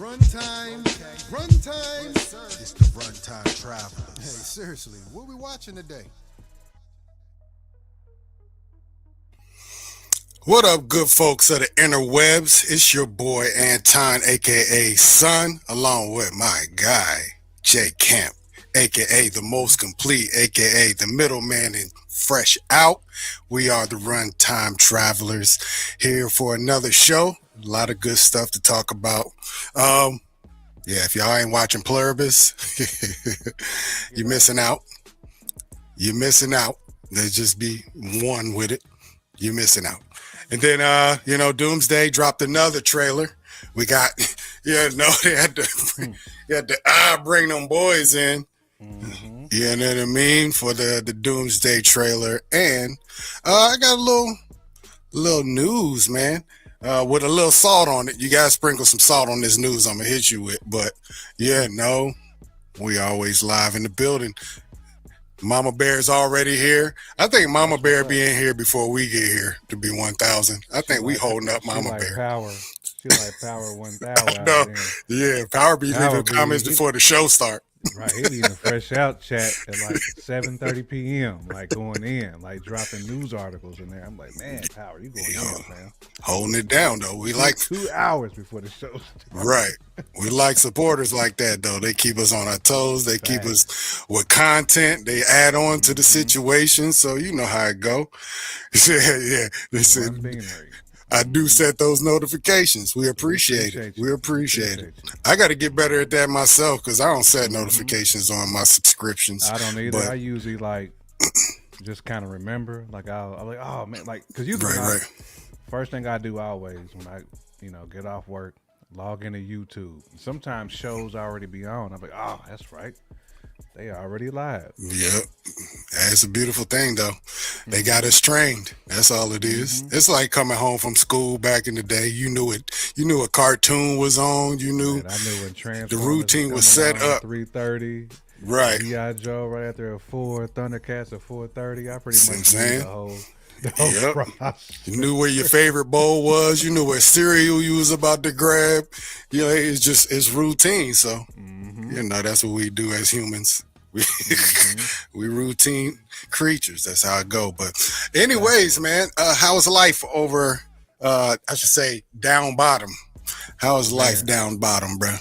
Runtime, runtime. It's the Runtime Travelers. Hey, seriously, what we watching today? What up, good folks of the interwebs? It's your boy Anton, aka Son, along with my guy Jay Camp, aka the most complete, aka the middleman and fresh out. We are the Runtime Travelers here for another show. A lot of good stuff to talk about. Yeah, if y'all ain't watching Pluribus, you're missing out. You're missing out. There's just be one with it. You're missing out. And then, Doomsday dropped another trailer. We got, they had to bring them boys in. Mm-hmm. You know what I mean? For the Doomsday trailer. And I got a little news, man. With a little salt on it. You guys sprinkle some salt on this news I'm going to hit you with. But, we always live in the building. Mama Bear's already here. I think Mama Bear be in here before we get here to be 1,000. I think we holding up Mama Bear. Power. She like Power 1,000. No, yeah, Power be leaving comments before the show start. Right, he be in the fresh out chat at like 7:30 p.m. like going in, like dropping news articles in there. I'm like, man, Power, you going in, man? Holding it down though. We like 2 hours before the show starts. Right. We like supporters like that though. They keep us on our toes. They keep us with content. They add on to the situation. So you know how it go. Yeah. I do set those notifications. We appreciate it. We appreciate it. I got to get better at that myself because I don't set notifications on my subscriptions. I don't either. I usually like just kind of remember. Like I'm like, oh man, like because usually first thing I do always when I get off work, log into YouTube. Sometimes shows already be on. I'm like, oh, that's right. They already live. Yep. That's a beautiful thing, though. They got us trained. That's all it is. It's like coming home from school back in the day. You knew it. You knew a cartoon was on. You knew, I knew when the routine was set up. 3:30. Right. G.I. Joe right after at 4. Thundercats at 4:30. I pretty much knew the whole You knew where your favorite bowl was. You knew what cereal you was about to grab. It's routine. So, that's what we do as humans. We routine creatures. That's how it go. But anyways, man, how's life over, I should say down bottom? How's life down bottom, bro?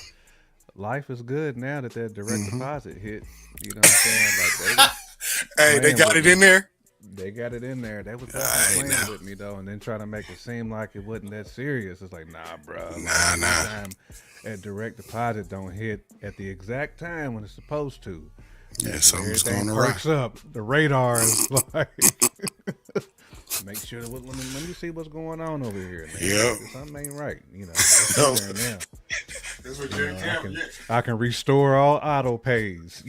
Life is good now that direct deposit hit. You know what I'm saying? Like hey, they got it in there? They got it in there. They was playing with me though, and then trying to make it seem like it wasn't that serious. It's like, nah, bro. Nah. At direct deposit don't hit at the exact time when it's supposed to. Yeah, something's going to perks up. The radar is like, make sure that let me see what's going on over here. Man. Yep. Something ain't right. That's what I can restore all auto pays.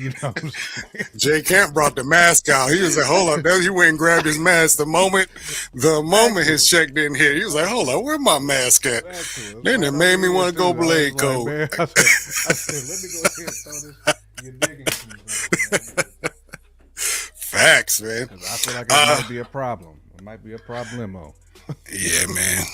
Jay Camp brought the mask out. He was like, hold on. He went and grabbed his mask the moment his check didn't hit. He was like, hold on, where my mask at? Then it made me want to go blade code. Like, I said, let me go ahead and throw this. You're digging Facts, man. I feel like it might be a problem. It might be a problemo. Yeah, man.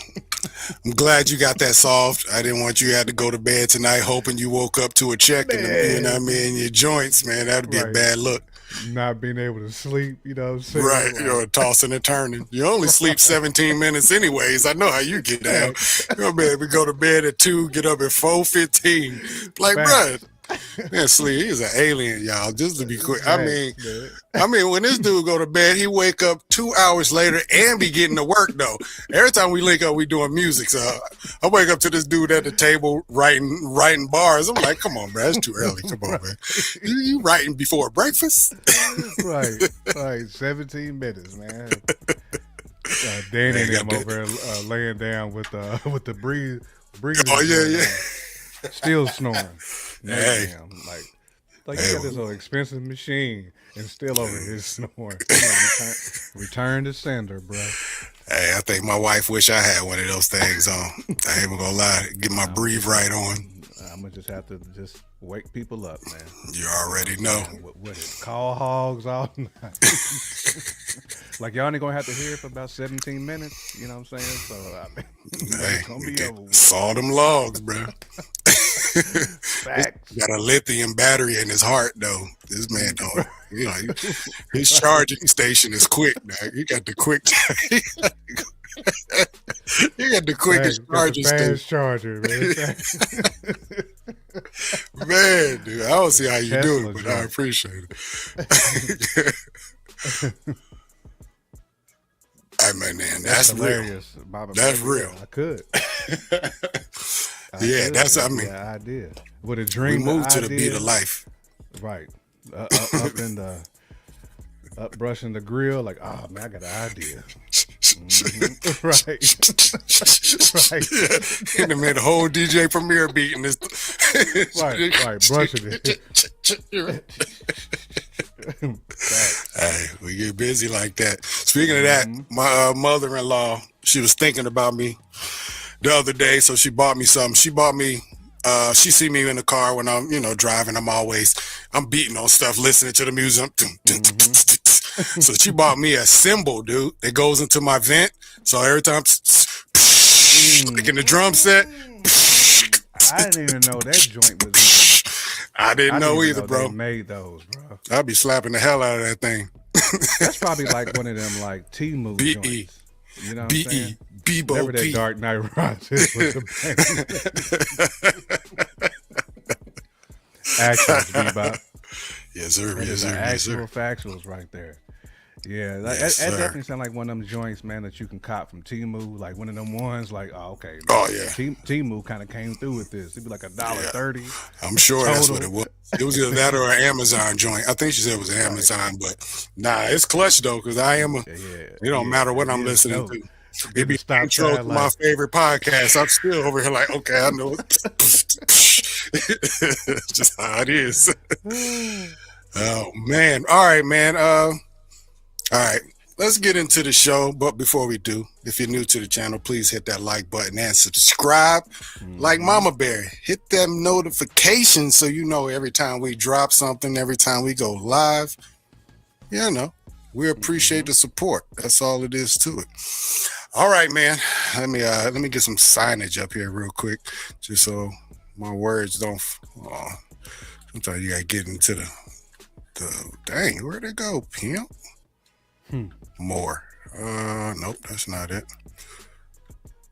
I'm glad you got that solved. I didn't want you to have to go to bed tonight hoping you woke up to a check in your joints, man. That'd be a bad look. Not being able to sleep, you know what I'm saying? Right, you're tossing and turning. You only sleep 17 minutes anyways. I know how you get down. You're going to be able to go to bed at 2, get up at 4:15. Like, bruh. Man, sleep. He's an alien, y'all. Just to be quick. I mean, when this dude go to bed, he wake up 2 hours later and be getting to work though. Every time we link up, we doing music. So I wake up to this dude at the table writing bars. I'm like, come on, bro, it's too early. Come on, man. You writing before breakfast? Right. 17 minutes, man. Danny and him over laying down with the breathing. Oh yeah. Still snoring. Hey. Like he got this little expensive machine and still over his snoring. Return to sender, bro. Hey, I think my wife wish I had one of those things on. I ain't even gonna lie. Get my breathe right on. I'm gonna just have to just wake people up, man. You already know. With it, call hogs all night. Like y'all ain't gonna have to hear it for about 17 minutes. You know what I'm saying? So I mean, it's gonna be over with. Saw them logs, bro. Facts. Got a lithium battery in his heart, though. This man don't. You know, his charging station is quick. Now he got the quick. He got the quickest charging station. Fast charger, man. Man, dude, I don't see how you do Tesla it, but joint. I appreciate it. Hey, man, that's real. hilarious. That's real. I could. Yeah, that's. I mean, the idea. With a we dream, moved to the idea, beat of life. right? Up brushing the grill, like, oh man, I got an idea. Right, right, Yeah. And they made a whole DJ Premier beat in this. right, brushing it. Hey, we get busy like that. Speaking of that, my mother-in-law, she was thinking about me the other day, so she bought me something. She bought me. She see me in the car when I'm, driving. I'm beating on stuff, listening to the music. So she bought me a cymbal, dude, that goes into my vent. So every time, like in the drum set. I didn't even know that joint was. I didn't know either, bro. They made those, bro. I'd be slapping the hell out of that thing. That's probably like one of them like T-move B-E. joints. You know what I'm saying? Bebo Never that P. Dark Knight Rises with the Actuals, Bebop. Yes, sir. That Yes, is sir. the Yes, actual sir. factuals right there. Yeah, Yes, that sir. definitely sounds like one of them joints, man, that you can cop from Temu. Like one of them ones, like, oh, okay. Oh, yeah. Temu kind of came through with this. It'd be like $1.30. I'm sure that's what Total. it was. It was either that or an Amazon joint. I think she said it was Amazon, but nah, it's clutch though, because I am it don't matter what I'm listening dope. to. It be Stop intro to sign, my like- favorite podcast. I'm still over here like, okay, I know it. Just how it is. Oh man. All right, man. All right. Let's get into the show. But before we do, if you're new to the channel, please hit that like button and subscribe. Like Mama Bear, hit that notification so you know every time we drop something, every time we go live. We appreciate the support. That's all it is to it. All right, man. Let me get some signage up here real quick, just so my words don't. Sometimes you gotta get into the dang. Where'd it go, pimp? More. Nope, that's not it.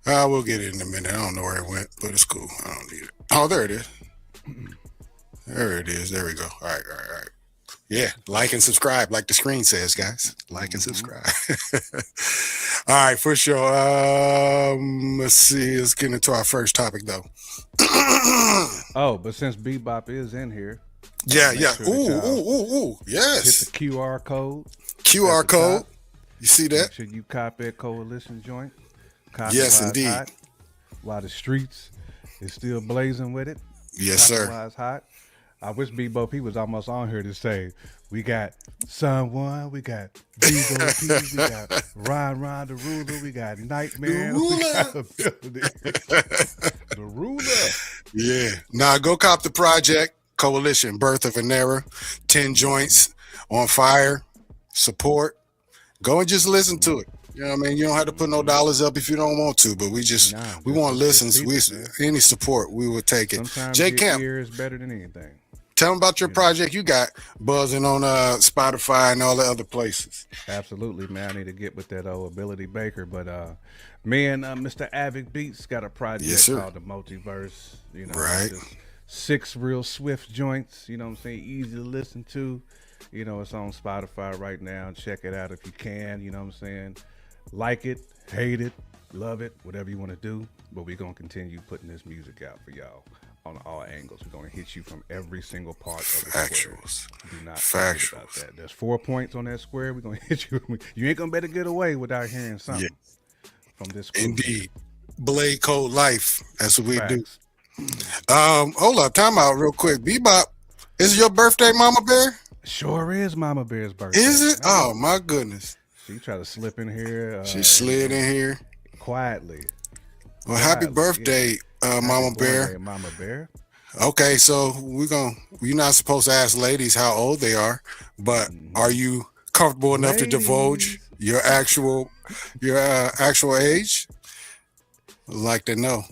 We'll get it in a minute. I don't know where it went, but it's cool. I don't need it. Oh, there it is. There it is. There we go. All right. Yeah, like and subscribe, like the screen says, guys. Like and subscribe. All right, for sure. Let's see. Let's get into our first topic, though. Oh, but since Bebop is in here, Yeah. sure that Ooh. hit Yes. the QR code. QR at the code. top. You see Make that? sure you copy that coalition joint. Copy Yes, while it's indeed. hot, while the streets is still blazing with it. Yes, Copy sir. while it's hot. I wish Bebo P was almost on here to say, we got Someone, we got Bebo P, we got Ron the Ruler, we got Nightmare, we got the Ruler. Yeah. Now go cop the project Coalition, Birth of an Era, 10 joints on fire, support. Go and just listen to it. You know what I mean? You don't have to put no dollars up if you don't want to, but we want listens. Any support, we will take it. Sometimes J your Camp, ear is better than anything. tell them about your project you got buzzing on Spotify and all the other places. Absolutely, man. I need to get with that old Ability Baker, but me and Mr. Avic Beats got a project Yes, sir. called the Multiverse. Right. just 6 real swift joints. You know what I'm saying? Easy to listen to. It's on Spotify right now. Check it out if you can. You know what I'm saying? Like it, hate it, love it, whatever you want to do. But we're gonna continue putting this music out for y'all on all angles. We're gonna hit you from every single part of the square. Factuals. Do not forget about Factuals. that. There's 4 points on that square. We're gonna hit you. You ain't gonna better get away without hearing something from this crew. Indeed. Blade Code Life. That's what we Facts. do. Hold up, time out real quick. Bebop, is it your birthday, Mama Bear? Sure is Mama Bear's birthday. Is it? man. Oh my goodness. She tried to slip in here. She slid in here. Quietly. Well, happy Quietly, birthday, Mama Happy Bear. birthday, Mama Bear. Okay, so you're not supposed to ask ladies how old they are, but are you comfortable enough to divulge your actual age? I'd like to know.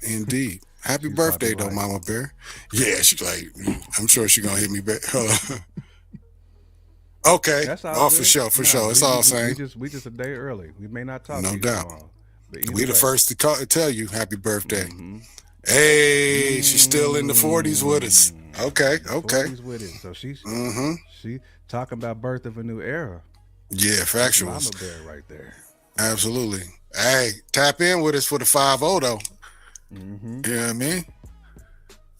Indeed. Happy She's birthday, probably though, like, Mama Bear. Yeah, she's like, I'm sure she's gonna hit me back. Okay. that's all Oh, for good. sure, for Nah, sure. It's all same. we just a day early. We may not talk No to you doubt. tomorrow, but either We the way. first to tell you happy birthday. Mm-hmm. Hey, she's still in the 40s with us. Okay, The okay. 40s with it. So Mm-hmm. she talking about birth of a new era. Yeah, That's factuals. Mama Bear right there. Absolutely. Hey, tap in with us for the 5-0 though. Mm-hmm. You know what I mean?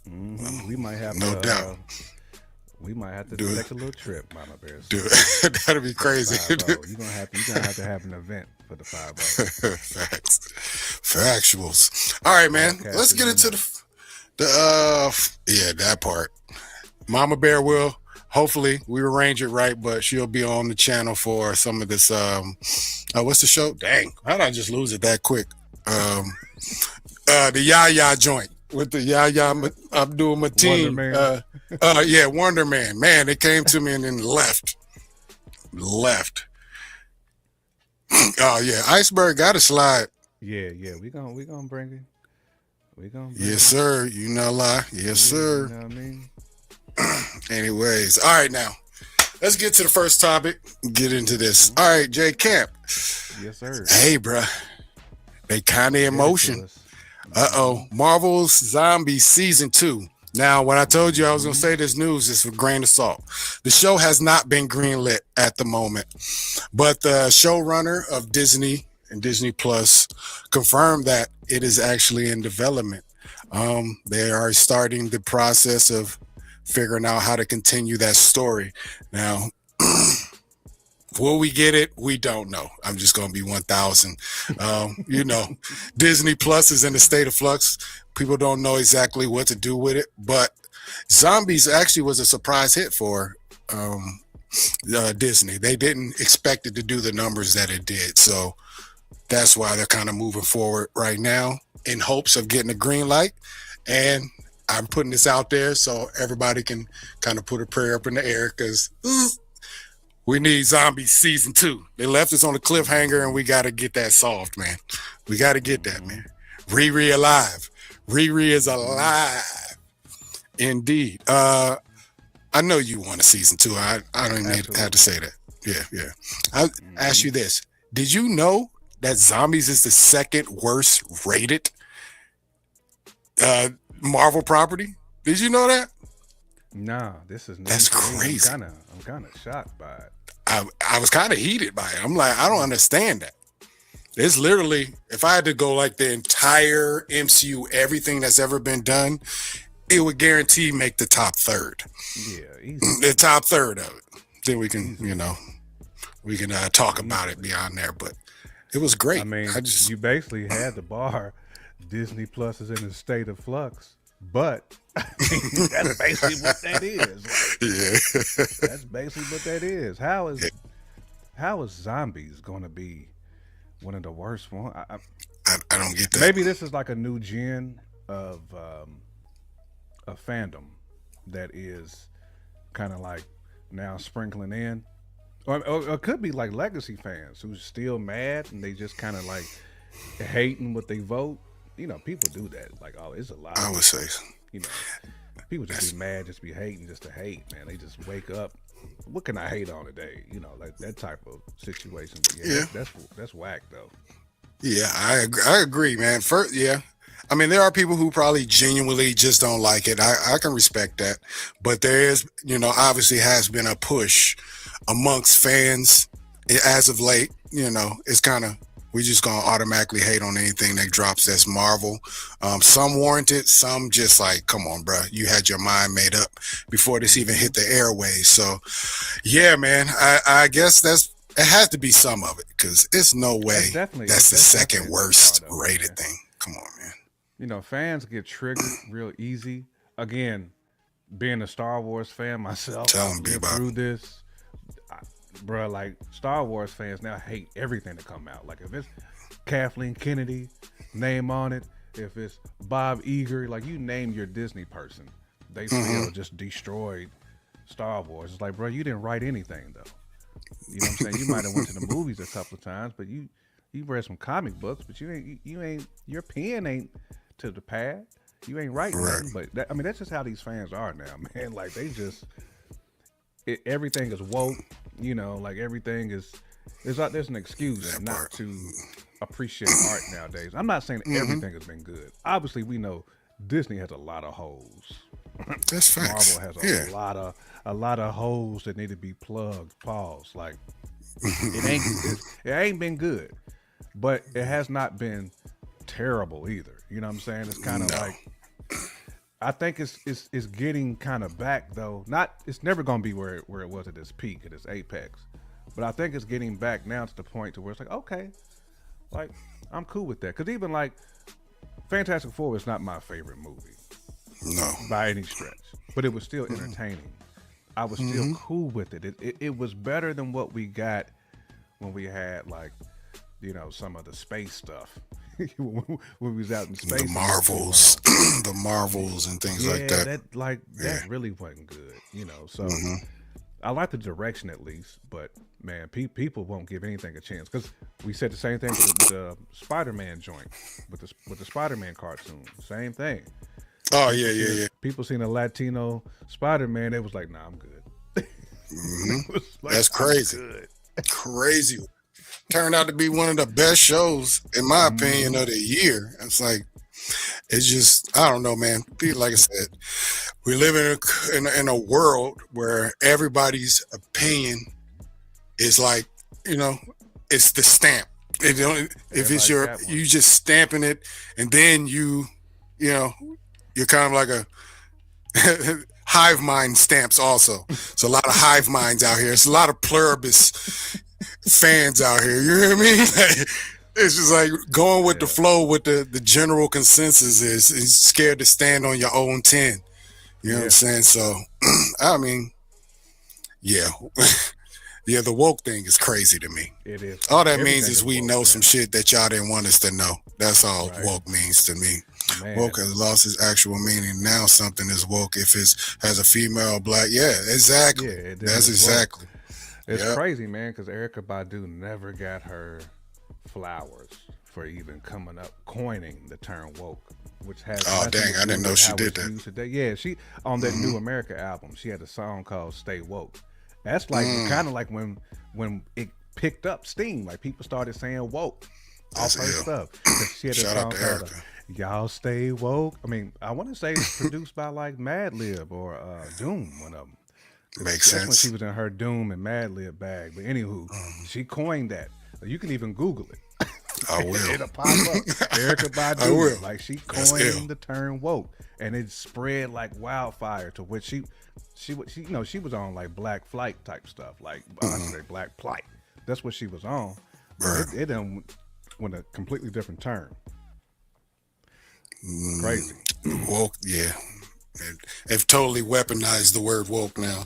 Mm-hmm. We might have No to. doubt. We might have to Do it. take a little trip, Mama Bear. Dude, that'd be crazy. 5-0. You're gonna have to have an event for the 5-0. Facts. Factuals. All right, man. Podcast Let's is get into enough. that part. Mama Bear will. Hopefully we arrange it right, but she'll be on the channel for some of this what's the show? Dang, how did I just lose it that quick? The Yaya joint with the Yaya Abdul Mateen. Wonder Man. Yeah, Wonder Man. Man, it came to me and then left. Oh yeah, Iceberg got a slide. Yeah. We gonna bring it. We gonna. Bring Yes, it. sir. You know lie. Yes, sir. You know what I mean? Anyways, all right now. Let's get to the first topic. Get into this. All right, Jay Camp. Yes, sir. Hey, bruh. They kind of in motion. Marvel's Zombies Season 2. Now, when I told you I was going to say this news, it's with a grain of salt. The show has not been greenlit at the moment, but the showrunner of Disney and Disney Plus confirmed that it is actually in development. They are starting the process of figuring out how to continue that story. Now, will we get it? We don't know. I'm just going to be 1,000. Disney Plus is in a state of flux. People don't know exactly what to do with it, but Zombies actually was a surprise hit for Disney. They didn't expect it to do the numbers that it did. So that's why they're kind of moving forward right now in hopes of getting a green light. And I'm putting this out there so everybody can kind of put a prayer up in the air because we need Zombies Season 2. They left us on a cliffhanger and we got to get that solved, man. We got to get that, man. Riri alive. Riri is alive. Indeed. I know you want a Season 2. I don't even have to say that. Yeah. I'll ask you this. Did you know that Zombies is the second worst rated Marvel property? Did you know that? Nah, this is That's crazy. I'm kind of shocked by it. I was kind of heated by it. I'm like, I don't understand that. It's literally, if I had to go like the entire MCU, everything that's ever been done, it would guarantee make the top third. Yeah, easy. The top third of it. Then we can, we can talk about it beyond there. But it was great. I mean, you basically had the bar. Disney Plus is in a state of flux, but that's basically what that is. Yeah, that's basically what that is. How is Zombies going to be one of the worst ones? I don't get that. Maybe this is like a new gen of a fandom that is kind of like now sprinkling in, or it could be like legacy fans who's still mad and they just kind of like hating what they vote. People do that. Like, oh, it's a lot. I would say, people just be mad, just be hating, just to hate. Man, they just wake up. What can I hate on today? Like that type of situation. But yeah. That's whack though. Yeah, I agree, man. I mean, there are people who probably genuinely just don't like it. I can respect that, but there is, obviously has been a push amongst fans as of late. It's kind of. We just gonna automatically hate on anything that drops that's Marvel. Some warranted, some just like, come on, bro. You had your mind made up before this even hit the airways. So, yeah, man. I guess it has to be some of it because it's no way that's the second worst rated thing. Come on, man. Fans get triggered real easy. Again, being a Star Wars fan myself, I lived through this. Bro, like Star Wars fans now hate everything that come out. Like if it's Kathleen Kennedy name on it, if it's Bob Iger, like you name your Disney person, they still just destroyed Star Wars. It's like, bro, you didn't write anything though. You know what I'm saying? You might have went to the movies a couple of times, but you read some comic books, but you ain't your pen ain't to the pad. You ain't writing Right. nothing. But I mean, that's just how these fans are now, man. Like they just everything is woke. You know, like everything is. There's an excuse not to appreciate art nowadays. I'm not saying everything has been good. Obviously, we know Disney has a lot of holes. That's facts. Marvel has a lot of holes that need to be plugged. Pause. Like it ain't been good, but it has not been terrible either. You know what I'm saying? It's kind of like I think it's getting kind of back though. It's never gonna be where it was at its peak, at its apex. But I think it's getting back now to the point to where it's like, okay, like I'm cool with that. Because even like Fantastic Four is not my favorite movie, No, by any stretch. But it was still entertaining. I was still cool with it. It was better than what we got when we had like, you know, some of the space stuff. when we was out in space, the Marvels, the Marvels and things like that. That really wasn't good, you know. So I like the direction at least, but man, people won't give anything a chance because we said the same thing with the Spider-Man joint, with the Spider-Man cartoon, same thing. Oh yeah. People seen a Latino Spider-Man, they was like, "Nah, I'm good." Like, that's crazy. Crazy. Turned out to be one of the best shows, in my opinion, of the year. It's like, it's just, I don't know, man. Like I said, we live in a world where everybody's opinion is like, you know, it's the stamp. If it's you just stamping it, and then you know, you're kind of like a hive mind stamps also. It's a lot of hive minds out here. It's a lot of pluribus fans out here. You know what I mean? Like, it's just like going with the flow with the general consensus is scared to stand on your own 10. You know what I'm saying? So, I mean, yeah. Yeah, the woke thing is crazy to me. It is. All that means is we know some shit that y'all didn't want us to know. That's all woke means to me. Man. Woke has lost its actual meaning. Now something is woke if it has a female, black. Yeah, exactly. Yeah, that's exactly. It's crazy, man, because Erykah Badu never got her flowers for even coining the term woke, which has. Oh dang! I didn't know she did that. Today. Yeah, she on that New America album, she had a song called "Stay Woke." That's like kind of like when it picked up steam, like people started saying woke off her stuff. She had a song called "Y'all Stay Woke." I mean, I want to say it's produced by like Madlib or Doom, one of them. Makes sense. When she was in her Doom and Madlib bag. But anywho, she coined that. You can even Google it. I will. It'll pop up. Erykah Badu. I will. Like she coined the term woke, and it spread like wildfire. To which she you know, she was on like Black Flight type stuff, like I say Black Plight. That's what she was on. Right. It done went a completely different turn. Crazy. Woke, yeah. They've totally weaponized the word woke now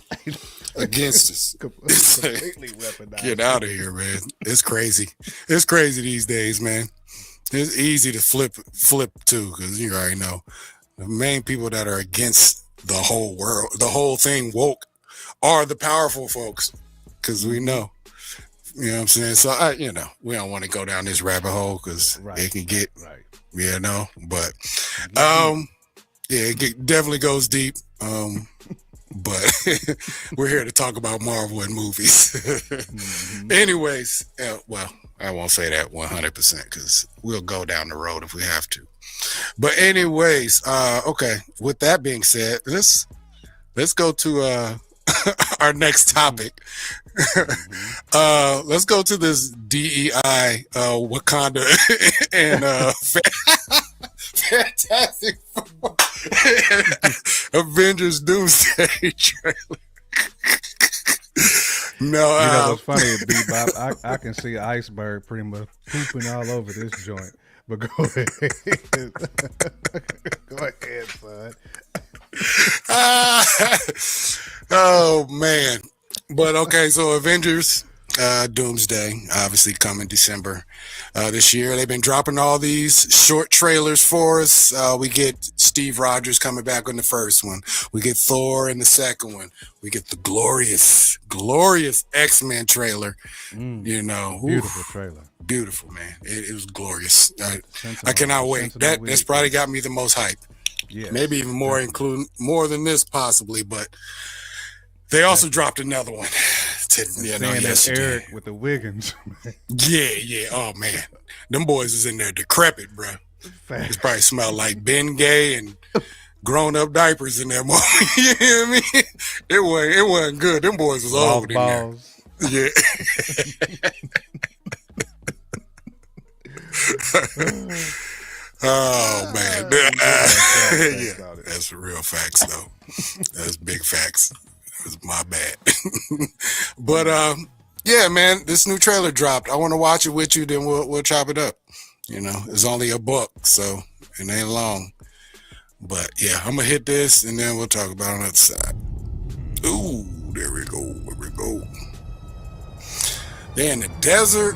against us. Completely weaponized. Get out of here, man. It's crazy. It's crazy these days, man. It's easy to flip too, because you already know the main people that are against the whole world, the whole thing woke, are the powerful folks, because we know. You know what I'm saying? So, you know, we don't want to go down this rabbit hole because it can get, you know, but, yeah, it definitely goes deep. But we're here to talk about Marvel and movies. Anyways, well, I won't say that 100% because we'll go down the road if we have to. But anyways, okay. With that being said, let's go to our next topic. Let's go to this DEI Wakanda and Fantastic Four Avengers Doomsday trailer. No, you know what's funny, Bebop? I can see Iceberg pretty much pooping all over this joint. But go ahead. Go ahead, son. Oh man. But okay, so Avengers Doomsday, obviously coming December this year. They've been dropping all these short trailers for us. We get Steve Rogers coming back on the first one. We get Thor in the second one. We get the glorious X-Men trailer. You know, beautiful trailer. Beautiful, man. It was glorious. I cannot wait. That's probably got me the most hype. Yes, maybe even more, including more than this possibly. But they also dropped another one. Saying that's Eric with the Wiggins. Yeah. Oh man, them boys is in there decrepit, bro. It probably smelled like Ben Gay and grown-up diapers in that moment. You hear me? It wasn't good. Them boys was old in there. Yeah. Oh man. Yeah, that's real facts though. That's big facts. It was my bad. But yeah, man, this new trailer dropped. I want to watch it with you, then we'll chop it up. You know, it's only a buck, so it ain't long. But yeah, I'm gonna hit this and then we'll talk about it on the other side. Ooh, there we go. They're in the desert.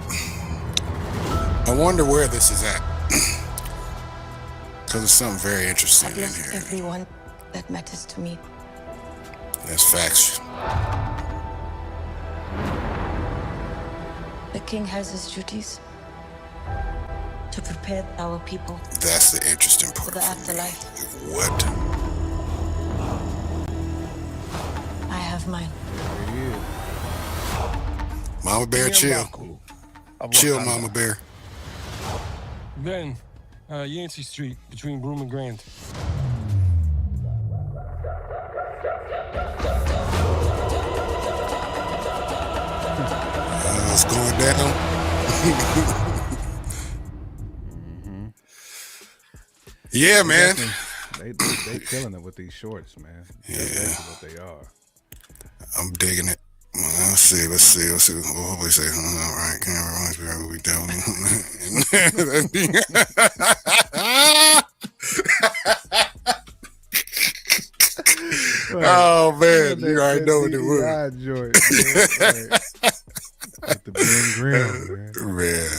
I wonder where this is at. Because there's something very interesting I've in lost here. everyone that matters to me. That's facts. The king has his duties to prepare our people That's the interesting part. for the afterlife. What? I have mine. Mama Bear, chill. Chill, Mama Bear. Ben, Yancey Street, between Broome and Grand. What's going down? Yeah, man. They killing it with these shorts, man. That's what they are. I'm digging it. Let's see. What we say? All right, camera, we down. Oh man, you already know what it was. With the Ben Grimm, man. Man.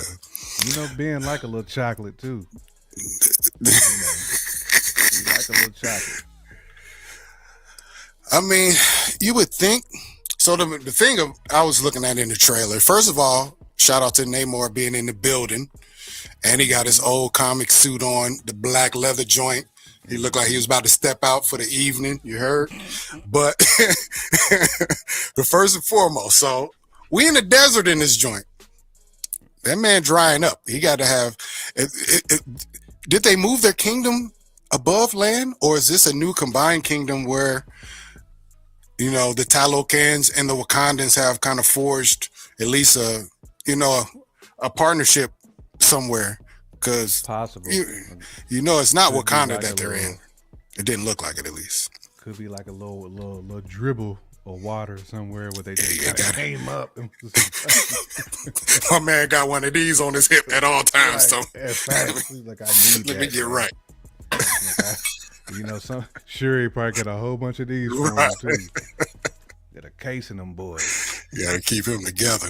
You know Ben like a little chocolate too. You like a little chocolate. I mean, you would think. So the thing I was looking at in the trailer, first of all, shout out to Namor being in the building. And he got his old comic suit on, the black leather joint. He looked like he was about to step out for the evening, you heard? But the first and foremost, so we in the desert in this joint. That man drying up. He got to have... did they move their kingdom above land? Or is this a new combined kingdom where, you know, the Talokans and the Wakandans have kind of forged at least a partnership somewhere? Because possible. You know it's not Could Wakanda like that they're in. It didn't look like it, at least. Could be like a little dribble of water somewhere where they just came up. My man got one of these on his hip at all times. Right. So Like, I need let me get right. You know, Shuri probably got a whole bunch of these for him too. Got a case in them boys. You gotta keep him together.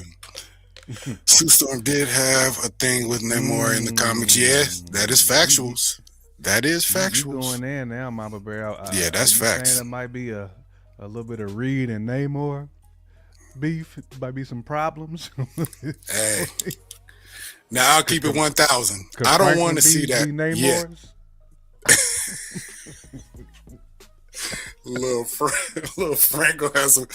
Sue Storm did have a thing with Namor in the comics. Yes, that is factuals. That is factuals. You going in now, Mama Bear? Yeah, that's facts. Saying there might be a little bit of Reed and Namor beef. Might be some problems. Hey, now I'll keep it 1,000. I don't want to see that. Yeah. Little Franco has a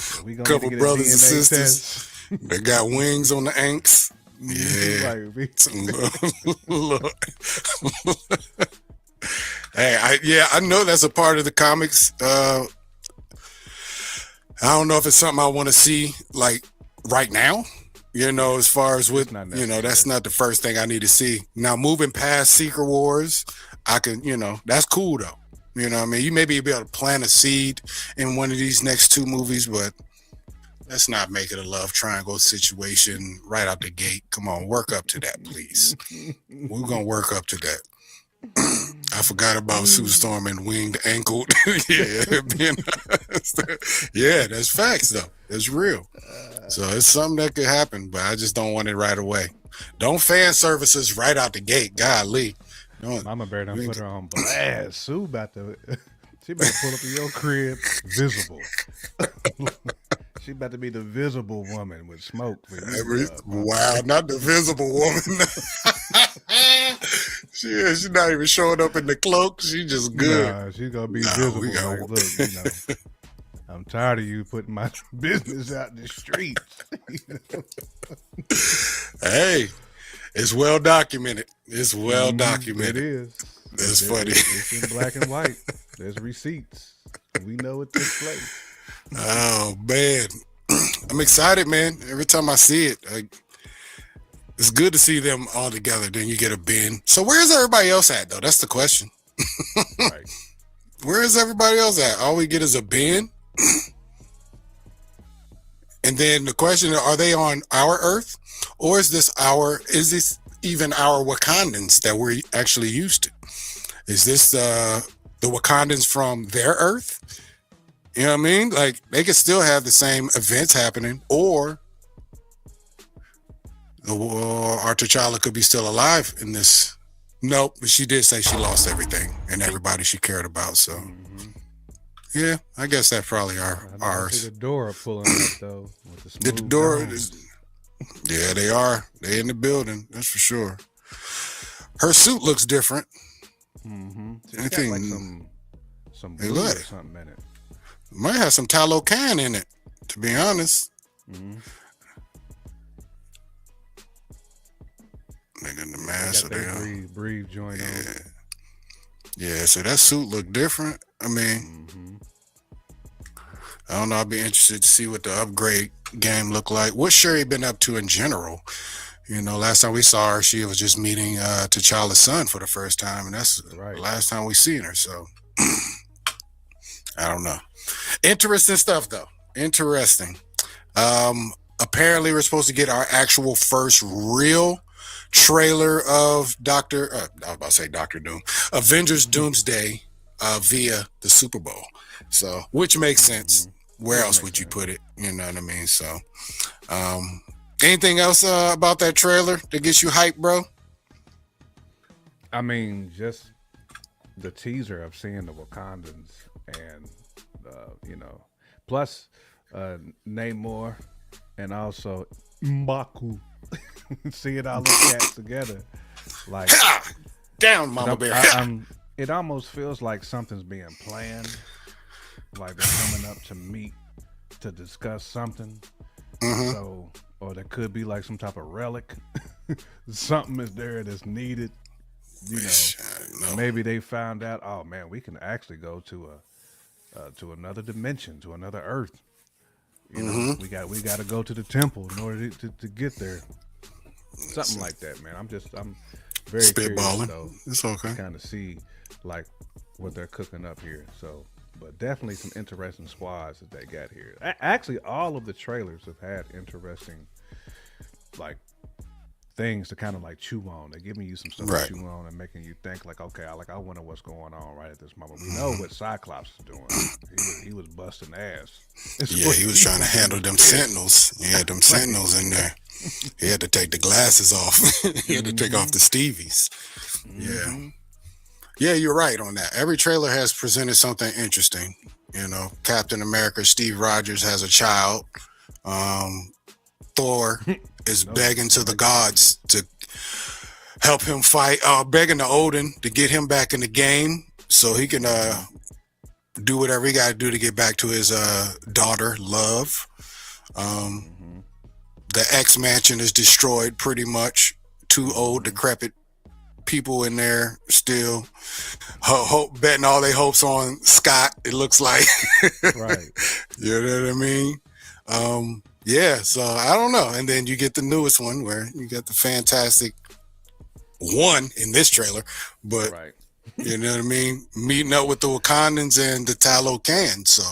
couple brothers and sisters that got wings on the anks. Yeah. Hey, I know that's a part of the comics. I don't know if it's something I want to see like right now. You know, as far as with, that's not the first thing I need to see. Now, moving past Secret Wars, I can, that's cool though. You know what I mean? You may be able to plant a seed in one of these next two movies, but let's not make it a love triangle situation right out the gate. Come on, work up to that, please. We're going to work up to that. I forgot about Sue Storm and winged ankled. Yeah, that's facts though. It's real. So it's something that could happen, but I just don't want it right away. Don't fan services right out the gate. Golly. Mama Bear done put her on blast. Sue about to pull up in your crib visible. She about to be the visible woman with smoke for you. Wow, not the visible woman. She's not even showing up in the cloak. She just good. Nah, she's gonna be visible. we got- Like, look, I'm tired of you putting my business out in the streets. Hey, it's well documented. It's well documented. It is. That's funny. It's in black and white. There's receipts. We know it took place. Oh man, I'm excited, man. Every time I see it, it's good to see them all together. Then you get a bin. So where's everybody else at, though? That's the question. Right. Where is everybody else at? All we get is a bin. And then the question: are they on our Earth, or is this even our Wakandans that we're actually used to? Is this the Wakandans from their Earth? You know what I mean? Like, they could still have the same events happening, or our T'Challa could be still alive in this. Nope, but she did say she lost everything and everybody she cared about. So, yeah, I guess that's probably ours. See the door pulling up though. With the Did the smooth door? dome. Yeah, they are. They in the building. That's for sure. Her suit looks different. She's I got think- like some blue or look. something in it. Might have some tallow can in it, to be honest. They got the mask. Got that breathe joint on. Yeah, so that suit look different. I mean, I don't know. I'd be interested to see what the upgrade game look like. What's Shuri been up to in general? You know, last time we saw her, she was just meeting T'Challa's son for the first time, and that's Right. the last time we seen her. So I don't know. Interesting stuff, though. Interesting. Apparently, we're supposed to get our actual first real trailer of I was about to say Doctor Doom, Avengers Doomsday via the Super Bowl. So, which makes sense. Where else would you put it? You know what I mean? So, anything else about that trailer that gets you hyped, bro? I mean, just the teaser of seeing the Wakandans and plus Namor and also M'Baku. Seeing all those cats together, like Down, Mama Bear. it almost feels like something's being planned, like they're coming up to meet to discuss something. So, or there could be like some type of relic. Something is there that's needed. You know, maybe they found out. Oh man, we can actually go to another dimension, to another Earth. You know, we got to go to the temple in order to get there. Something like that, man. I'm very Spitballing. curious, though. It's okay. Kind of see like what they're cooking up here. So, but definitely some interesting squads that they got here. Actually, all of the trailers have had interesting like things to kind of like chew on. They're giving you some stuff Right. to chew on and making you think like, okay, I wonder what's going on right at this moment. We know what Cyclops is doing. He was busting ass. Yeah, he was trying to handle them Sentinels. He had them Sentinels in there. He had to take the glasses off. He had to take off the Stevies. Yeah. Yeah, you're right on that. Every trailer has presented something interesting. You know, Captain America, Steve Rogers has a child. Thor is begging to the gods to help him fight, begging to Odin to get him back in the game so he can do whatever he got to do to get back to his daughter, Love. The X Mansion is destroyed pretty much. 2 old, decrepit people in there still. Betting all their hopes on Scott, it looks like. Right. You know what I mean? Yeah, so I don't know. And then you get the newest one where you got the Fantastic One in this trailer, but Right. you know what I mean? Meeting up with the Wakandans and the Tallow Can. So,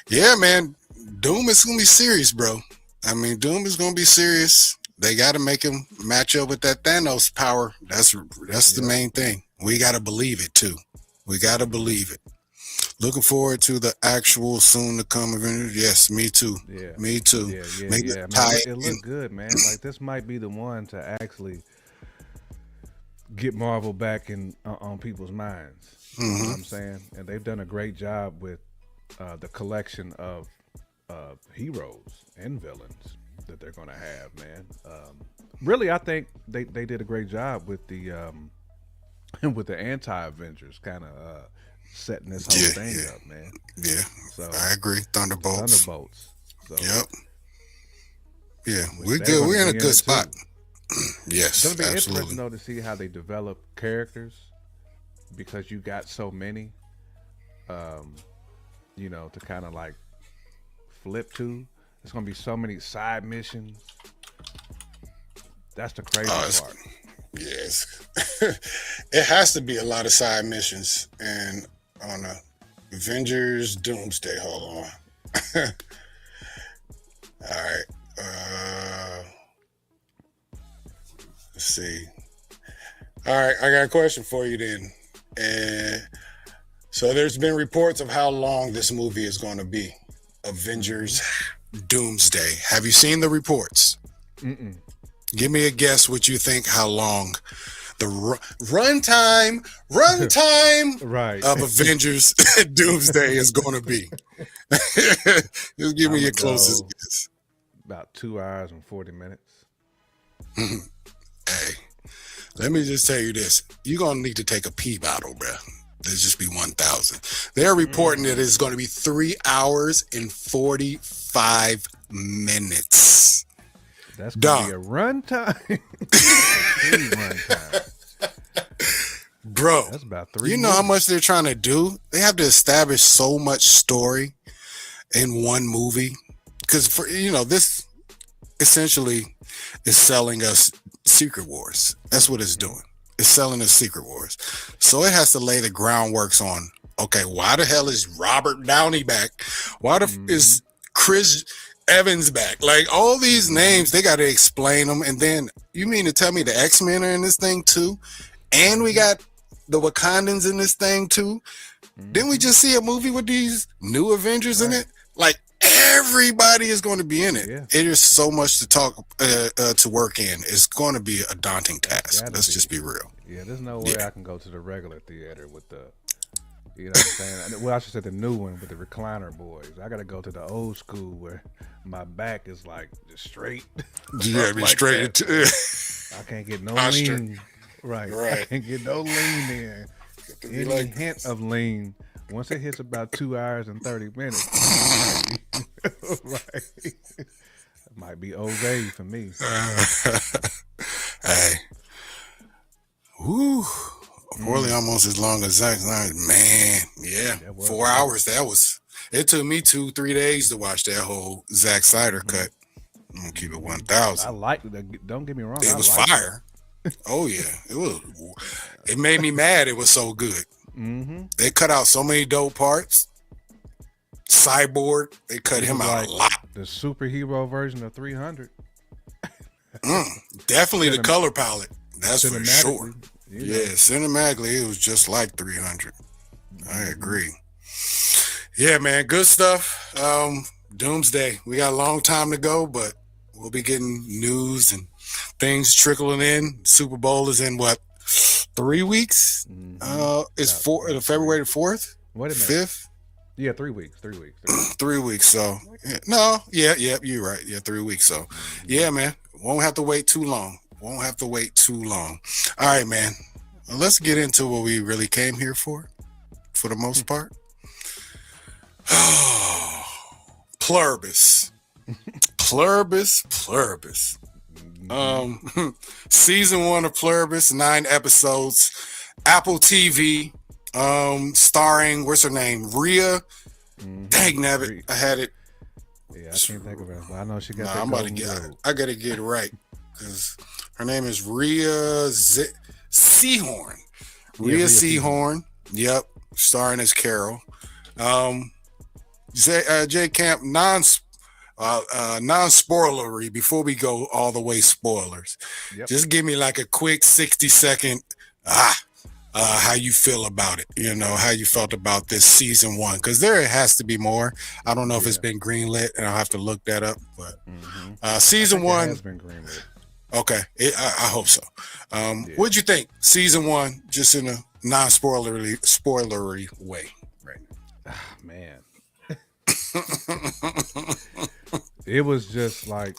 yeah, man, Doom is going to be serious, bro. I mean, Doom is going to be serious. They got to make him match up with that Thanos power. That's the main thing. We got to believe it, too. We got to believe it. Looking forward to the actual soon to come Avengers. Yes, me too. Yeah. Me too. Yeah. Maybe Man, tie it looked good, man. Like this might be the one to actually get Marvel back on people's minds. You know what I'm saying? And they've done a great job with the collection of heroes and villains that they're going to have, man. Really, I think they did a great job with the with the anti-Avengers kind of setting this whole thing up, man. Yeah, So I agree. Thunderbolts. So Yep. Yeah, which we're they're good. gonna We're in a be good it, spot. too. It's Yes, gonna be interesting absolutely. though to see how they develop characters because you got so many, um, to kind of like flip to. There's gonna be so many side missions. That's the crazy part. Yes. It has to be a lot of side missions. And on Avengers Doomsday, hold on. All right. Let's see. All right, I got a question for you then. And so there's been reports of how long this movie is going to be. Avengers Doomsday. Have you seen the reports? Mm-mm. Give me a guess what you think how long the runtime Right. of Avengers Doomsday is going to be. Just give me I'ma your closest go guess. about 2 hours and 40 minutes. Hey, let me just tell you this. You're going to need to take a pee bottle, bro. There's just be 1,000. They're reporting that it's going to be 3 hours and 45 minutes. That's gonna be a runtime. Runtime. Bro, That's about 3 you know how movies. much they're trying to do? They have to establish so much story in one movie. Because, this essentially is selling us Secret Wars. That's what it's doing. It's selling us Secret Wars. So it has to lay the groundworks on, okay, why the hell is Robert Downey back? Why is Chris Evans back? Like, all these names, they got to explain them. And then, you mean to tell me the X-Men are in this thing too? And we got the Wakandans in this thing too? Didn't we just see a movie with these new Avengers in it? Like, everybody is going to be in it. Yeah. It is so much to talk to work in. It's going to be a daunting task. gotta Let's be. just be real. Yeah, there's no way I can go to the regular theater with the, you know what I'm saying? Well, I should say the new one with the recliner boys. I got to go to the old school where my back is like just straight. You gotta be Like straight. that. I can't get no Posture. lean. Right. I Right. can't get no lean in. be Any like hint of lean, once it hits about 2 hours and 30 minutes, right. It might be Ove for me. Hey. Woo. Probably almost as long as Zack Snyder. Man, yeah. That was 4 hours. It took me 2-3 days to watch that whole Zack Snyder cut. I'm gonna keep it I 1,000. liked it. Don't get me wrong. It was fire. Oh yeah, it was. It made me mad. It was so good. Mm-hmm. They cut out so many dope parts. Cyborg, they cut him out a lot. The superhero version of 300. Definitely the color palette. That's for sure. You know. Yeah, cinematically, it was just like 300. I agree. Yeah, man, good stuff. Doomsday. We got a long time to go, but we'll be getting news and things trickling in. Super Bowl is in what? 3 weeks? It's February the 4th? Wait a minute. 5th? Yeah, 3 weeks. 3 weeks. 3 weeks. So, yeah, you're right. Yeah, 3 weeks. So, yeah, man, won't have to wait too long. All right, man. Well, let's get into what we really came here for the most part. Pluribus. Pluribus. Season 1 of Pluribus, 9 episodes. Apple TV. Starring, what's her name? Rhea. Dang nabbit, I had it. Yeah, I can't think of her, but I know she got that I'm about to golden get. globe. I gotta get it right because her name is Rhea Seahorn. Rhea Seahorn. Yep, starring as Carol. J Camp non-spoilery before we go all the way spoilers. Yep. Just give me like a quick 60-second how you feel about it, how you felt about this season 1, because there has to be more. I don't know if it's been greenlit, and I'll have to look that up, but season 1 has been greenlit. Okay, I hope so. What'd you think? Season 1, just in a non-spoilery way. Right. Man. It was just like,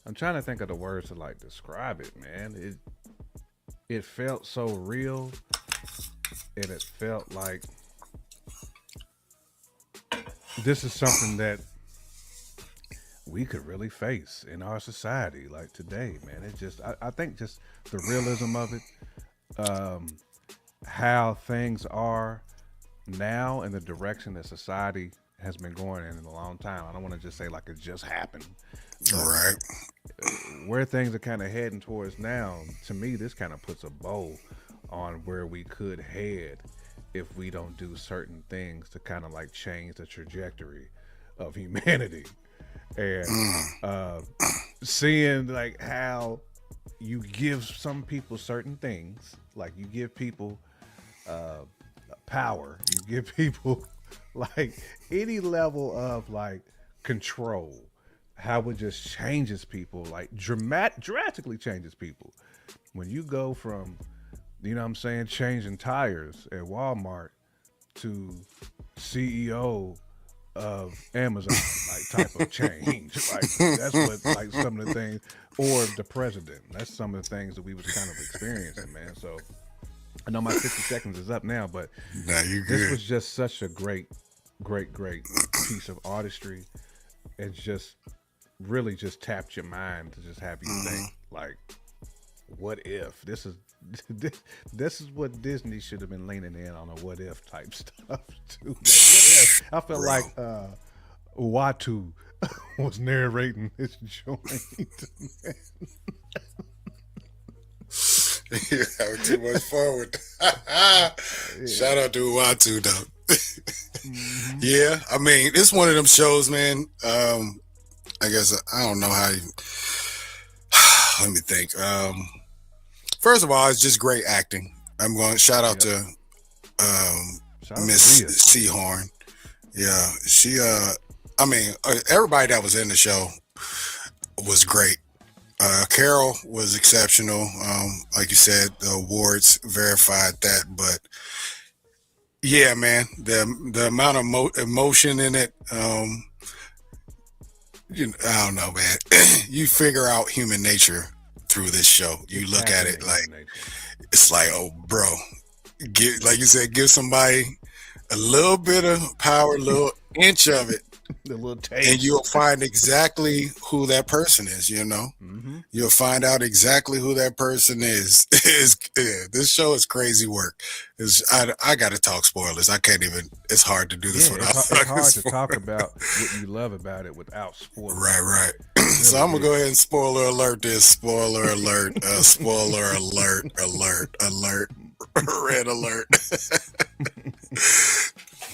I'm trying to think of the words to like describe it, man. it felt so real, and it felt like this is something that we could really face in our society like today, man. It just I think just the realism of it, how things are now and the direction that society has been going in a long time. I don't want to just say like it just happened. Right. Where things are kind of heading towards now, to me, this kind of puts a bow on where we could head if we don't do certain things to kind of like change the trajectory of humanity. And seeing like how you give some people certain things, like you give people power, you give people like any level of like control, how it just changes people, like drastically changes people. When you go from, you know what I'm saying, changing tires at Walmart to CEO of Amazon, like type of change. Like that's what like some of the things, or the president. That's some of the things that we was kind of experiencing, man. So I know my 60 seconds is up now, but Nah, you good. this was just such a great piece of artistry. It just really just tapped your mind to just have you think like, what if this is what Disney should have been leaning in on, a what if type stuff too. Like, what if? I felt like Uatu was narrating this joint. You're having too much fun with Shout out to Uatu though. Yeah, I mean, it's one of them shows, man. I guess I don't know how you let me think. First of all, it's just great acting. I'm going to shout out to Miss Seahorn. Yeah, she I mean, everybody that was in the show was great. Carol was exceptional. Like you said, the awards verified that. But yeah, man, the amount of emotion in it, you know, I don't know, man. You figure out human nature through this show. You look at it like it's like, oh, bro, like you said, give somebody a little bit of power, a little inch of it, the little taste, and you'll find exactly who that person is. You know, you'll find out exactly who that person is. This show is crazy work. I got to talk spoilers. I can't even. It's hard to do this without. It's hard to talk about what you love about it without spoilers. Right. So I'm gonna go ahead and spoiler alert this. Spoiler alert. Spoiler alert. Alert. Red alert.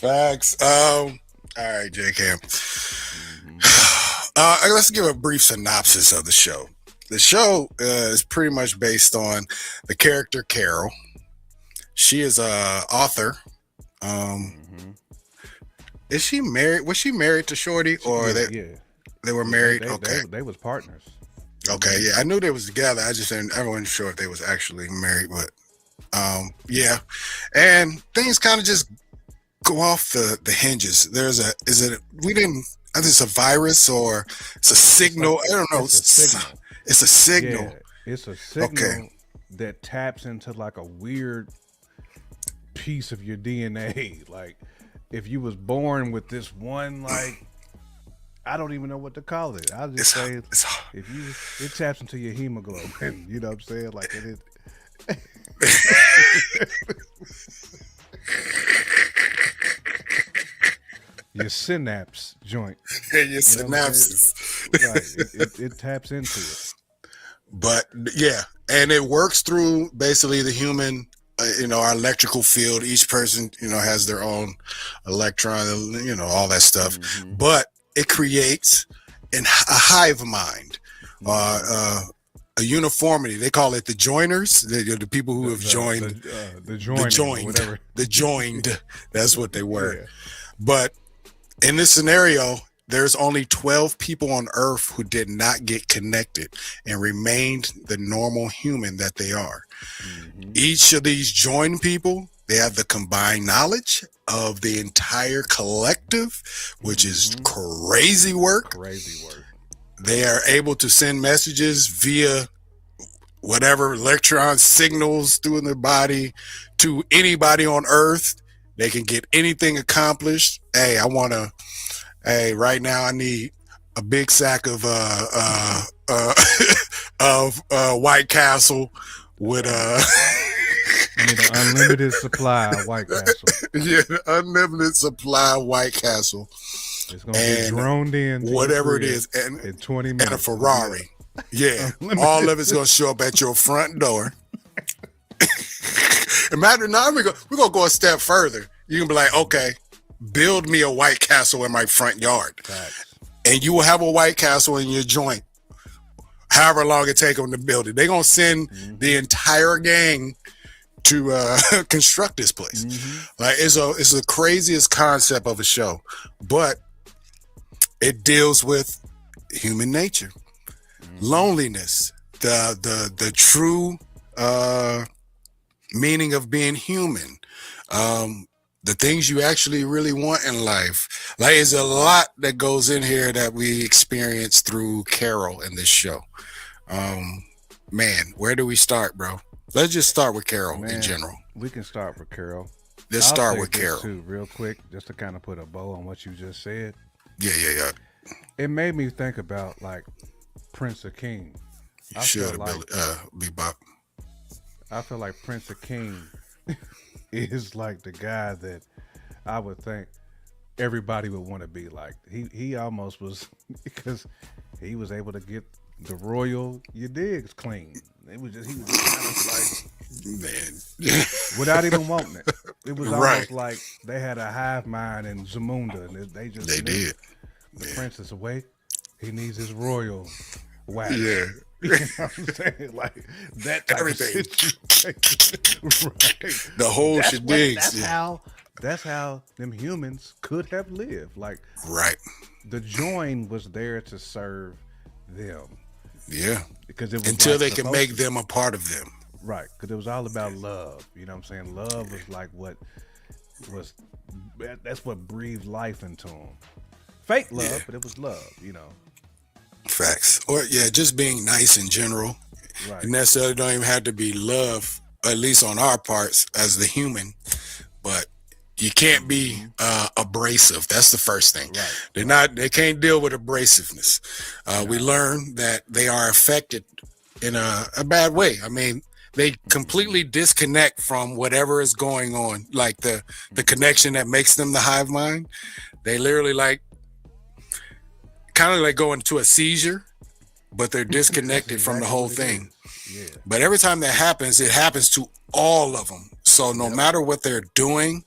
Facts. All right, J-Cam. Let's give a brief synopsis of the show. The show is pretty much based on the character Carol. She is a author. Is she married? Was she married to Shorty, or they were married? They was partners. Okay, yeah, I knew they was together. I wasn't sure if they was actually married, but yeah. And things kind of just go off the hinges. I think it's a virus or it's a signal. I don't know. It's a signal. Yeah, it's a signal that taps into like a weird piece of your DNA. Like if you was born with this one, like I don't even know what to call it. I'll just say it taps into your hemoglobin. You know what I'm saying? Like it. Your synapse joint. Yeah, your synapses. Right. It taps into it. But yeah, and it works through basically the human, our electrical field. Each person, has their own electron, all that stuff. But it creates a hive mind, a uniformity. They call it the joiners. The people who have joined, the joined. That's what they were. Yeah. But in this scenario, there's only 12 people on Earth who did not get connected and remained the normal human that they are. Each of these joined people, they have the combined knowledge of the entire collective, which is crazy work. Crazy work. They are able to send messages via whatever electron signals through in their body to anybody on Earth. They can get anything accomplished. Hey, right now I need a big sack of White Castle with I need an unlimited supply of White Castle. Yeah, unlimited supply of White Castle. It's gonna be droned in, whatever it is, in 20 minutes, and a Ferrari. Yeah, all of it's gonna show up at your front door. Imagine now we're gonna go a step further. You can be like, okay, build me a White Castle in my front yard. Facts. And you will have a White Castle in your joint. However long it take them to build it, they're gonna send the entire gang to construct this place. Like it's the craziest concept of a show, but it deals with human nature, loneliness, the true meaning of being human, the things you actually really want in life. Like, there's a lot that goes in here that we experience through Carol in this show. Man, where do we start, bro? Let's just start with Carol in general. We can start with Carol. Let's start with Carol too, real quick, just to kind of put a bow on what you just said. Yeah. It made me think about like Prince of King. You should Bebop. I feel like Prince of King is like the guy that I would think everybody would want to be like. He almost was, because he was able to get the royal digs clean. He was just kind of like, man, without even wanting it. It was almost like they had a hive mind in Zamunda, and they did. The prince is awake. He needs his royal wax. Yeah. You know what I'm saying? Like that type Everything. of situation. Right. The whole shit. That's how them humans could have lived. Like, right. The join was there to serve them. Yeah. Because it was until they can make them a part of them. Right. Because it was all about love. You know what I'm saying? Love was like that's what breathed life into them. Fake love, but it was love, you know. Facts. Or just being nice in general. Right. It necessarily don't even have to be love, at least on our parts as the human. But you can't be abrasive. That's the first thing. Right. They can't deal with abrasiveness. We learn that they are affected in a bad way. I mean, they completely disconnect from whatever is going on, like the connection that makes them the hive mind. They literally kind of like go into a seizure, but they're disconnected from the whole thing. Yeah. But every time that happens, it happens to all of them. So no matter what they're doing,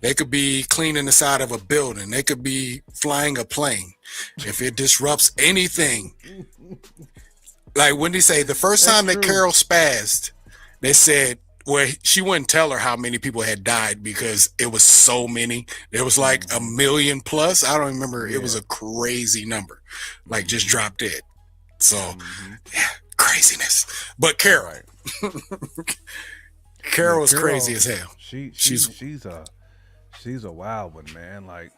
they could be cleaning the side of a building. They could be flying a plane. If it disrupts anything, like when they say the first time that Carol spazzed, they said, well, she wouldn't tell her how many people had died because it was so many. There was like 1 million plus. I don't remember. It was a crazy number, like just dropped dead. So craziness. But Carol, Carol is crazy as hell. She's a wild one, man. Like,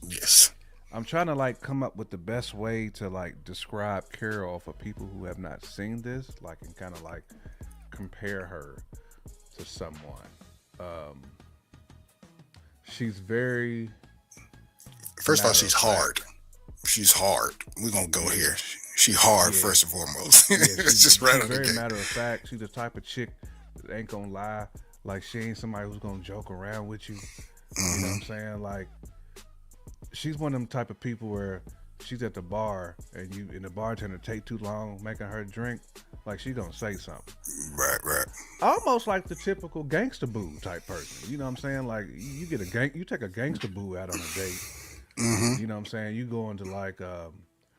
yes. I'm trying to come up with the best way to describe Carol for people who have not seen this, and kind of compare her to someone. She's very. First of all, she's hard. She's hard. We're gonna go here. She's hard first and foremost. It's just right on the very gate. matter of fact. She's the type of chick that ain't gonna lie. Like, she ain't somebody who's gonna joke around with you. You know what I'm saying? She's one of them type of people where she's at the bar and the bartender take too long making her drink. She gonna say something. Right. Almost like the typical gangster boo type person. You know what I'm saying? You take a gangster boo out on a date. You know what I'm saying? You go into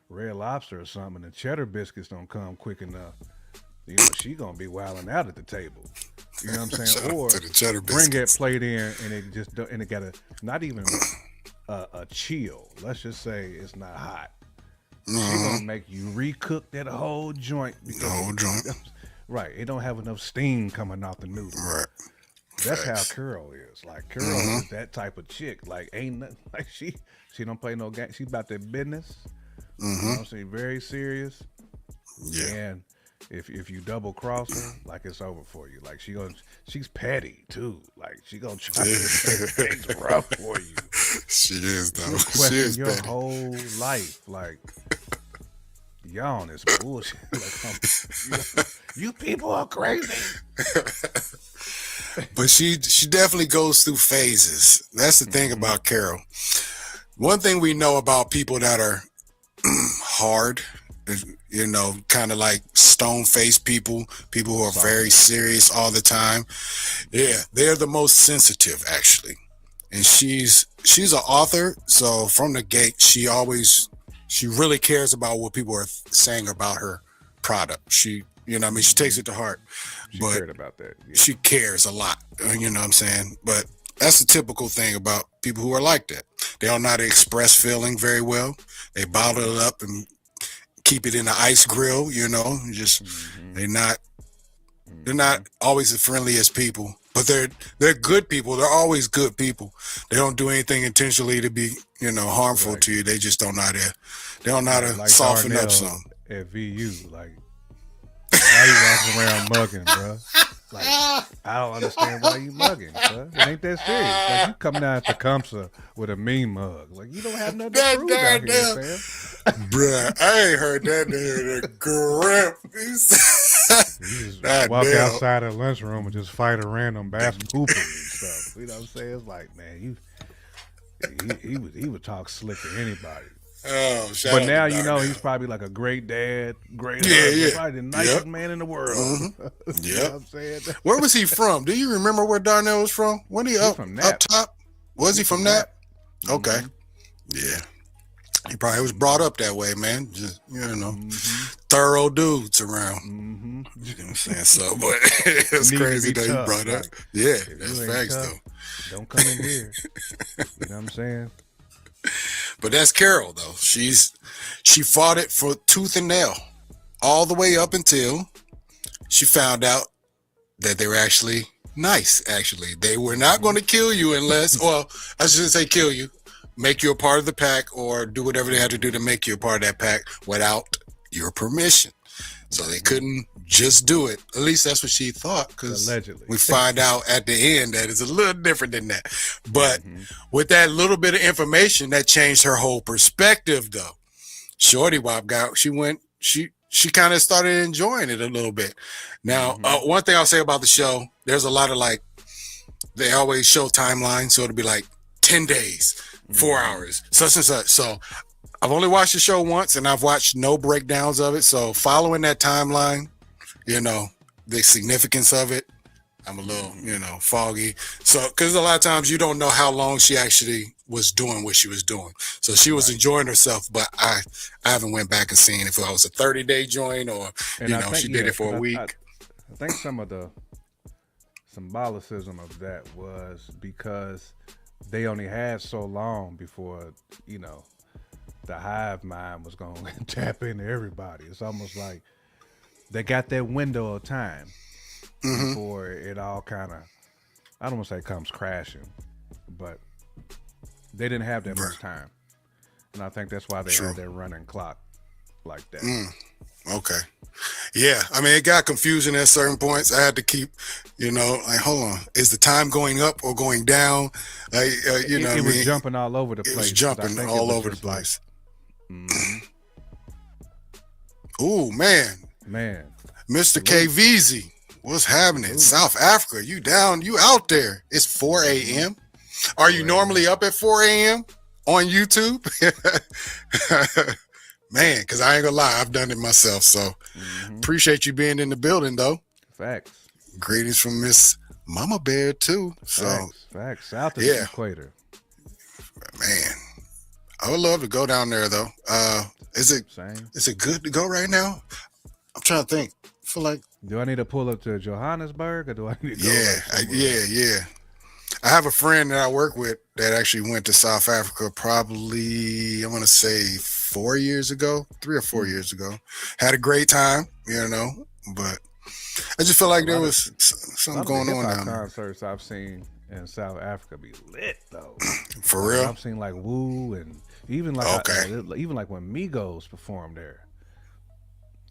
Red Lobster or something, and the cheddar biscuits don't come quick enough. You know, she gonna be wilding out at the table. You know what I'm saying? Or bring that plate in and it got not even a chill. Let's just say it's not hot. She's gonna make you recook that whole joint. The whole joint. Right. It don't have enough steam coming off the noodle. Right. That's how Carol is. Carol is that type of chick. Ain't nothing. She don't play no game. She's about that business. You know what I'm saying? Very serious. Yeah. And if you double cross her, like it's over for you. Like she's petty too. Like she gonna try to make things rough for you. She is though. She'll She question is your petty. whole life. Like y'all on this bullshit. Like, you people are crazy. But she definitely goes through phases. That's the thing about Carol. One thing we know about people that are hard, you know, kind of like stone-faced people who are very serious all the time. Yeah, they're the most sensitive, actually. And she's an author, so from the gate, she really cares about what people are saying about her product. She, you know what I mean, she takes it to heart. She But cared about that. Yeah. she cares a lot, you know what I'm saying? But that's the typical thing about people who are like that. They don't know how to express feeling very well. They bottle it up and keep it in the ice grill, you know. Just they're not always the friendliest people, but they're good people. They're always good people. They don't do anything intentionally to be, you know, harmful to you. They just don't know how to Like soften Darnell up some. at VU. Like why you walking around mugging, bro? Like I don't understand why you mugging, bro. It ain't that serious. Like you coming out to Tecumseh with a mean mug. Like you don't have nothing to prove out here, fam. Bruh, I ain't heard that nigga the grip. You just walk outside the lunchroom and just fight a random basketball hooper and stuff. You know what I'm saying? It's like, man, he would talk slick to anybody. Oh, but now you know he's probably like a great dad, great husband, probably the nicest man in the world. You know what I'm saying? Where was he from? Do you remember where Darnell was from? When he up top? Was he from Nap? Okay. Yeah. He probably was brought up that way, man. Just, you know, thorough dudes around. You know what I'm saying? So, but it's crazy that you brought up. Yeah, that's facts, though. Don't come in here. You know what I'm saying? But that's Carol, though. She fought it for tooth and nail all the way up until she found out that they were actually nice. Actually, they were not going to kill you unless, well, I shouldn't say kill you, make you a part of the pack or do whatever they had to do to make you a part of that pack without your permission. So they couldn't just do it. At least that's what she thought, because we find out at the end that it's a little different than that. But with that little bit of information, that changed her whole perspective, though. Shorty Wop she kind of started enjoying it a little bit. Now, one thing I'll say about the show, there's a lot of they always show timelines, so it'll be like 10 days, 4 hours, such and such. So I've only watched the show once, and I've watched no breakdowns of it. So following that timeline, you know, the significance of it, I'm a little, you know, foggy. So, because a lot of times you don't know how long she actually was doing what she was doing. So she was enjoying herself, but I haven't went back and seen if it was a 30-day joint or, and you know, she did it for a week. I think some of the symbolicism of that was because they only had so long before, you know, the hive mind was going to tap into everybody. It's almost like they got that window of time before it all kind of, I don't want to say comes crashing, but they didn't have that much time. And I think that's why they had their running clock like that. Okay. Yeah. I mean, it got confusing at certain points. I had to keep, you know, like, hold on. Is the time going up or going down? You know, it was jumping all over the place. It was jumping all over the place. Ooh, man. Mr. KVZ, what's happening? South Africa, you down, you out there. It's 4 a.m. Are you normally up at 4 a.m. on YouTube? Man, because I ain't gonna lie, I've done it myself. So appreciate you being in the building, though. Facts. Greetings from Miss Mama Bear, too. So Facts. South of the equator. Man, I would love to go down there, though. Is it good to go right now? I'm trying to think. I feel like, do I need to pull up to Johannesburg or do I need to go? Yeah. I have a friend that I work with that actually went to South Africa probably, I want to say 4 years ago, 3 or 4 years ago. Had a great time, you know, but I just feel like there was something going on down there. Concerts I've seen in South Africa be lit, though. For real? I've seen like Woo and even like even like when Migos performed there.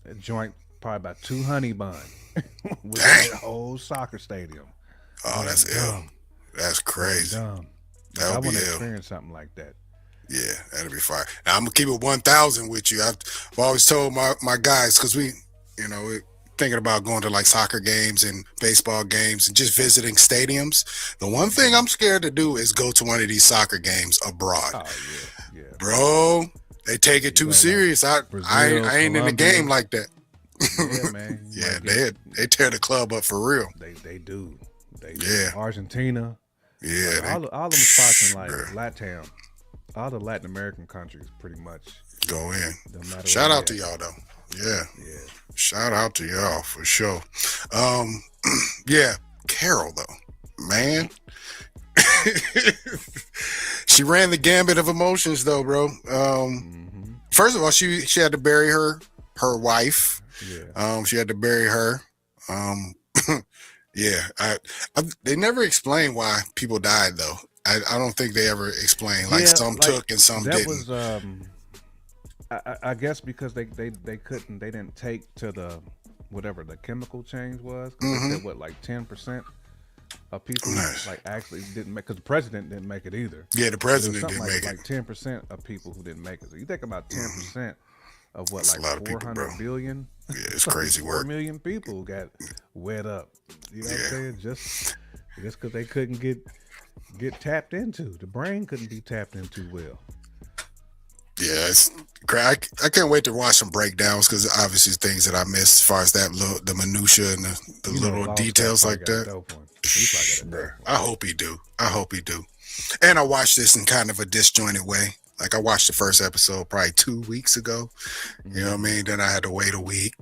That joint probably about 2 honey bun with that whole soccer stadium. Oh, that's ill. That's crazy. Dumb. That I would be want to ill. experience something like that. Yeah, that'd be fire. Now I'm gonna keep it 1,000 with you. I've always told my guys, because we're thinking about going to like soccer games and baseball games and just visiting stadiums. The one thing I'm scared to do is go to one of these soccer games abroad. Oh yeah. Bro, they take it too serious. Brazil, I ain't in the Colombia. game like that. Yeah, man. Yeah, they tear the club up for real. They do. Yeah. Argentina. Yeah, Like, all them spots in like LATAM. All the Latin American countries pretty much go in. no matter Shout where out to they at. y'all though. Yeah. Yeah. Shout out to y'all for sure. Yeah, Carol though, man. She ran the gambit of emotions though, bro. First of all, she had to bury her wife. Yeah. She had to bury her. Yeah, they never explained why people died though. I don't think they ever explained. Like some took and some that didn't. Was I guess because they didn't take to the whatever the chemical change was. They said, what, like 10% of people like actually didn't make, because the president didn't make it either. Yeah, the president didn't like, make like 10% of people who didn't make it. So you think about 10% of what, That's like a lot of people, 400 bro. billion? Yeah, it's crazy 4 work. million people got wet up. You know what I'm saying? Just because they couldn't get tapped into. The brain couldn't be tapped into well. Yeah, it's crazy. I can't wait to watch some breakdowns, because obviously things that I missed as far as that the minutia and the little details like that. I hope he do. And I watched this in kind of a disjointed way. Like I watched the first episode probably 2 weeks ago. You know what I mean? Then I had to wait a week.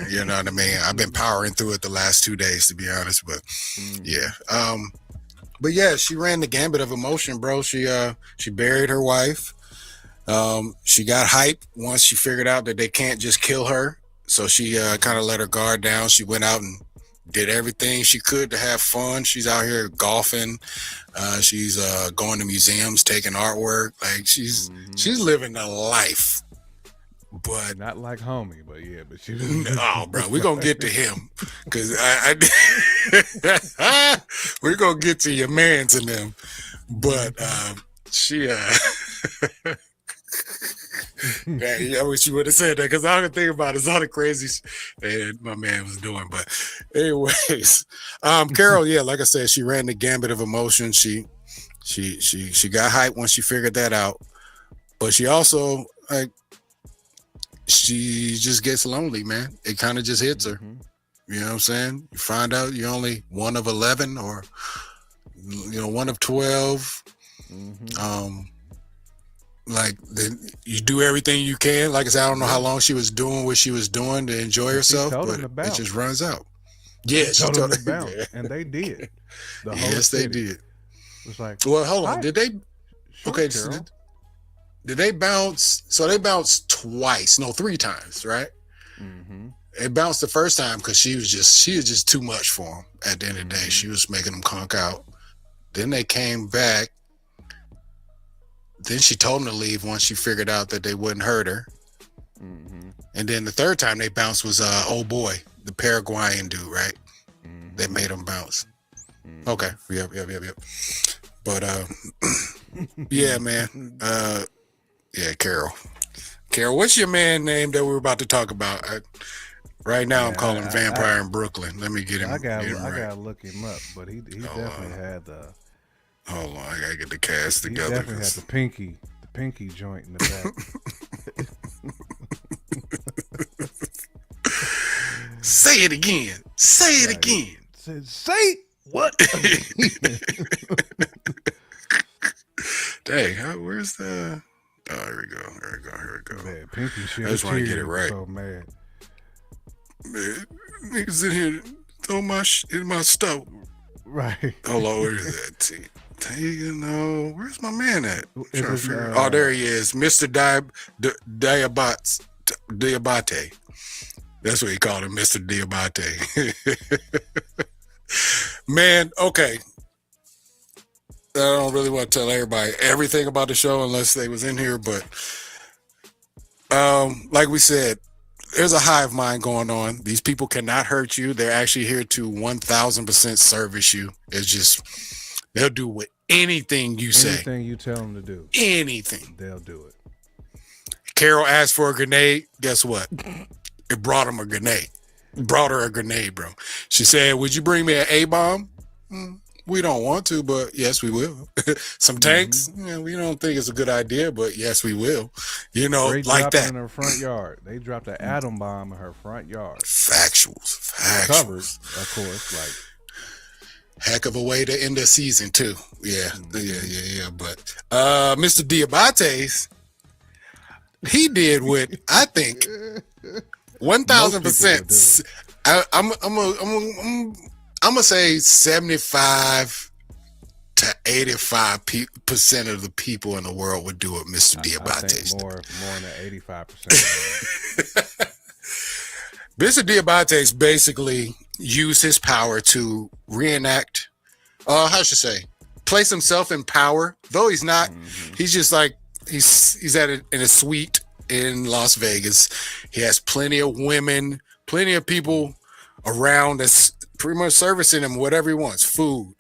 You know what I mean? I've been powering through it the last 2 days, to be honest. But yeah. But yeah, she ran the gambit of emotion, bro. She buried her wife. She got hype once she figured out that they can't just kill her. So she kind of let her guard down. She went out and did everything she could to have fun. She's out here golfing. She's going to museums, taking artwork. Like she's living a life. But not like homie, but yeah, but she was. Oh, bro, we're gonna get to him, because we're gonna get to your mans and them. But she man, I wish you would have said that, because all I can think about is all the crazy that my man was doing. But anyways, Carol, yeah, like I said, she ran the gambit of emotion. She got hyped once she figured that out. But she also, like, she just gets lonely, man. It kind of just hits her. You know what I'm saying? You find out you're only one of 11, or one of 12. Like, then you do everything you can. Like I said, I don't know how long she was doing what she was doing to enjoy herself, but it just runs out. Yeah, she told them to bounce, and they did. Yes, they did. It's like, well, hold on. Did they? Sure, Okay, so did they bounce? So they bounced twice, no, 3 times, right? It bounced the first time because she was just too much for him. At the end of the day, she was making them conk out. Then they came back. Then she told them to leave once she figured out that they wouldn't hurt her. And then the third time they bounced was old boy, the Paraguayan dude, right? That made them bounce. Okay. Yep. But yeah, man. Yeah, Carol. Carol, what's your man name that we're about to talk about? Right now, I'm calling him Vampire in Brooklyn. Let me get him. I gotta look him up, but he definitely had the. Hold on, I gotta get the cast together. He definitely had the pinky joint in the back. Say it again. Say it again. Say what? Dang, where's the? Oh, here we go. Man, pinky shit. I just want to get it right. So mad. Man, niggas in here throw my in my stuff. Right. Hold on, where is that? Where's my man at? Oh, there he is, Mr. Diabate. That's what he called him, Mr. Diabate. Man, okay. I don't really want to tell everybody everything about the show unless they was in here, but like we said, there's a hive mind going on. These people cannot hurt you. They're actually here to 1000% service you. It's just they'll do with anything you say. Anything you tell them to do, Anything. they'll do it. Carol asked for a grenade. Guess what? It brought him a grenade. Brought her a grenade, bro. She said, "Would you bring me an A-bomb?" We don't want to, but yes, we will. Some tanks. Yeah, we don't think it's a good idea, but yes, we will. You know, They like dropped it that. in her front yard. They dropped an atom bomb in her front yard. Factuals. Covered, of course. Like, Heck of a way to end the season too. Yeah. But Mr. Diabates, he did what I think 1000%. I'm gonna say 75 to 85% of the people in the world would do what Mr. Diabates did. More than 85%. Mr. Diabates basically used his power to reenact, how should I say, place himself in power. Though he's not, he's just like, he's in a suite in Las Vegas. He has plenty of women, plenty of people around that's pretty much servicing him whatever he wants. Food.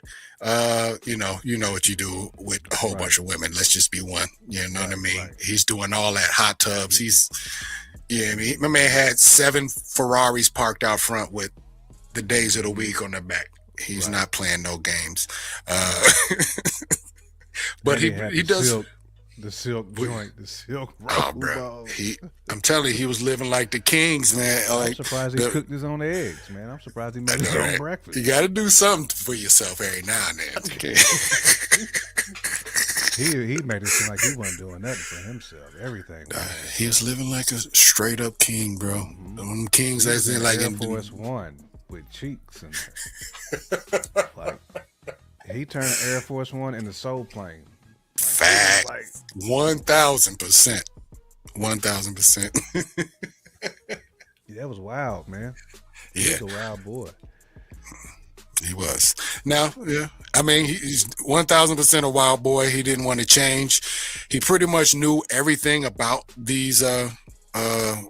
You know what you do with a whole bunch of women. Let's just be one. You know what I mean? Right. He's doing all that. Hot tubs. I mean, my man had 7 Ferraris parked out front with the days of the week on the back. He's not playing no games. But he does the silk joint, the silk. Oh, bro. I'm telling you, he was living like the kings, man. I'm surprised he cooked his own eggs, man. I'm surprised he made his own breakfast. You got to do something for yourself every now and then. Okay. He made it seem like he wasn't doing nothing for himself. Everything. He was living like a straight up king, bro. Them kings that's in like Air Force One with cheeks and like he turned Air Force One into Soul Plane. Fact. 1000%. 1000%. That was wild, man. Yeah. He's a wild boy. He was. Now, yeah. I mean, he's 1000% a wild boy. He didn't want to change. He pretty much knew everything about these,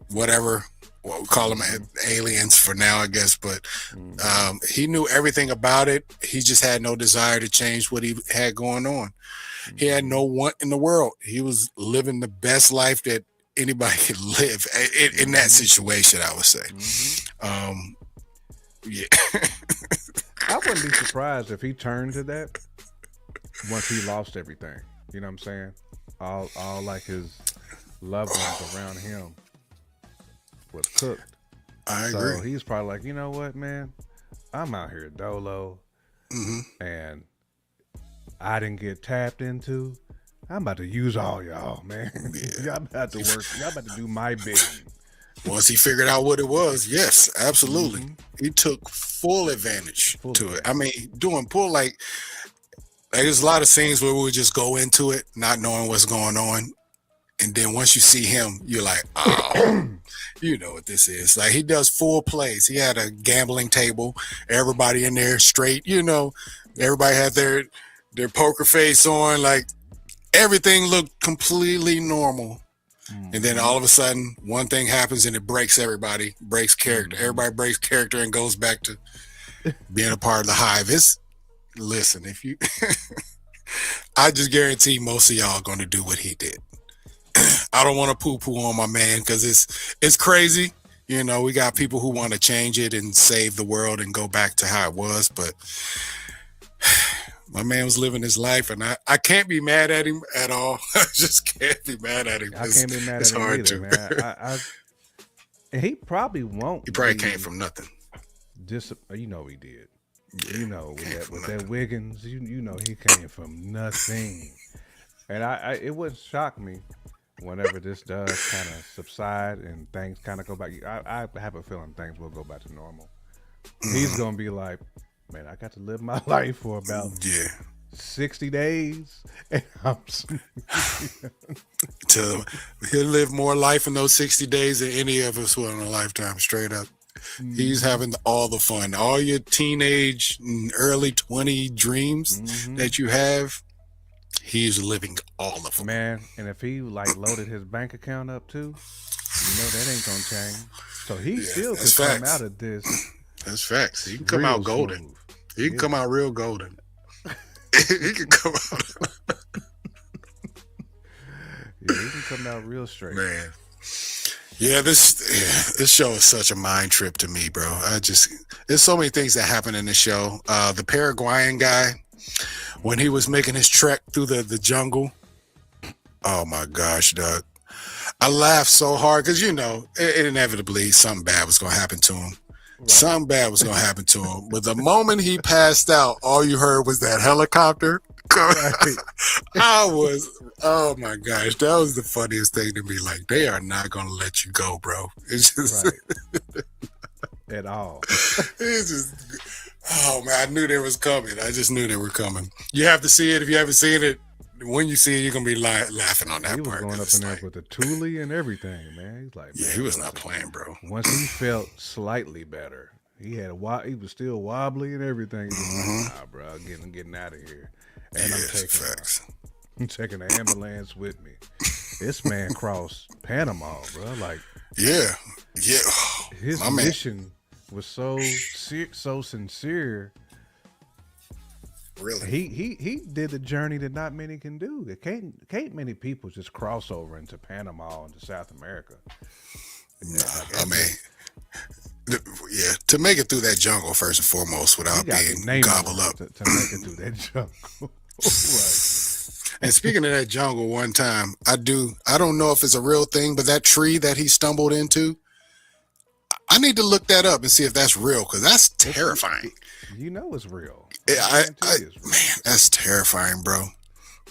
whatever, well, we call them aliens for now, I guess, but he knew everything about it. He just had no desire to change what he had going on. He had no want in the world. He was living the best life that anybody could live in that situation, I would say. Yeah. I wouldn't be surprised if he turned to that once he lost everything. You know what I'm saying? All like his loved ones around him was cooked. I agree. So he's probably like, you know what, man? I'm out here dolo, and I didn't get tapped into. I'm about to use all y'all, man. Yeah. Y'all about to work. Y'all about to do my bidding. Once he figured out what it was, yes, absolutely. He took full advantage to it. I mean, doing pull like there's a lot of scenes where we would just go into it, not knowing what's going on. And then once you see him, you're like, oh, you know what this is. Like he does full plays. He had a gambling table, everybody in there straight, everybody had their poker face on, like everything looked completely normal. And then all of a sudden, one thing happens and it breaks everybody, breaks character. Everybody breaks character and goes back to being a part of the hive. Listen, if you, I just guarantee most of y'all are going to do what he did. I don't want to poo-poo on my man because it's crazy. We got people who want to change it and save the world and go back to how it was, but my man was living his life, and I can't be mad at him at all. I just can't be mad at him. I can't be mad at him either, man. And he probably won't. He probably came from nothing. You know he did. Yeah, with that Wiggins, you know he came from nothing. And it wouldn't shock me whenever this does kind of subside and things kind of go back. I have a feeling things will go back to normal. He's gonna be like, man, I got to live my life for about 60 days. And he'll live more life in those 60 days than any of us will in a lifetime, straight up. He's having all the fun. All your teenage and early 20 dreams that you have, he's living all of them. Man, and if he loaded his bank account up too, that ain't gonna change. So he Yeah, still could that's come facts. out of this. That's facts. He can come real out golden. smooth. He can come out real golden. He can come out. Yeah, he can come out real straight. Man. Yeah, this show is such a mind trip to me, bro. There's so many things that happen in this show. The Paraguayan guy, when he was making his trek through the jungle. Oh my gosh, Doug. I laughed so hard because, inevitably something bad was going to happen to him. Right. Something bad was going to happen to him. But the moment he passed out, all you heard was that helicopter. Right. Oh my gosh, that was the funniest thing to me. Like, they are not going to let you go, bro. It's just... Right. At all. It's just... Oh, man, I knew they was coming. I just knew they were coming. You have to see it. If you haven't seen it, when you see it, you're gonna be laughing on that part. He was going up in there with the Thule and everything, man. He's like, yeah, he was not playing, bro. Once he felt slightly better, he was still wobbly and everything. He was like, nah, bro, I'm getting out of here. And I'm taking an ambulance with me. This man crossed Panama, bro. Like, yeah. His mission was so sincere. Really? He did a journey that not many can do. It can't many people just cross over into Panama into South America. To make it through that jungle first and foremost without being gobbled up. To make it through that jungle. Right. And speaking of that jungle, one time I don't know if it's a real thing, but that tree that he stumbled into, I need to look that up and see if that's real, because that's terrifying. You know it's real. Man, that's terrifying, bro.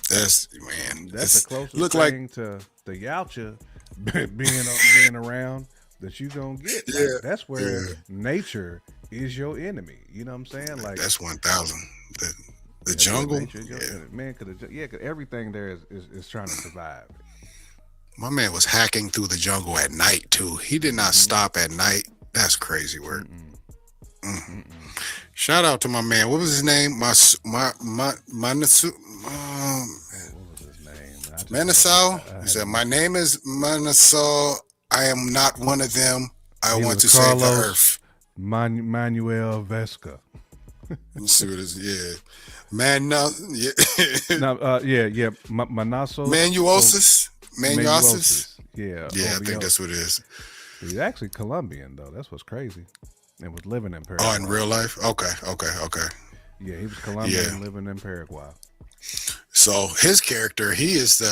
That's the closest thing to the Yautja being around that you gonna get. Like, that's where nature is your enemy. You know what I'm saying? Like, that's 1,000. The jungle, man. Cause everything there is trying to survive. My man was hacking through the jungle at night too. He did not stop at night. That's crazy work. Shout out to my man. What was his name? What was his name? Manasau. He said, "My name is Manasau. I am not one of them. I want to save the earth." Manuel Vesca. Let's see what it is. Yeah. Manasos. Manuosis. Yeah. Yeah, I think that's what it is. He's actually Colombian though. That's what's crazy. And was living in Paraguay. Oh, in real life? Okay. Yeah, he was Colombian living in Paraguay. So his character, he is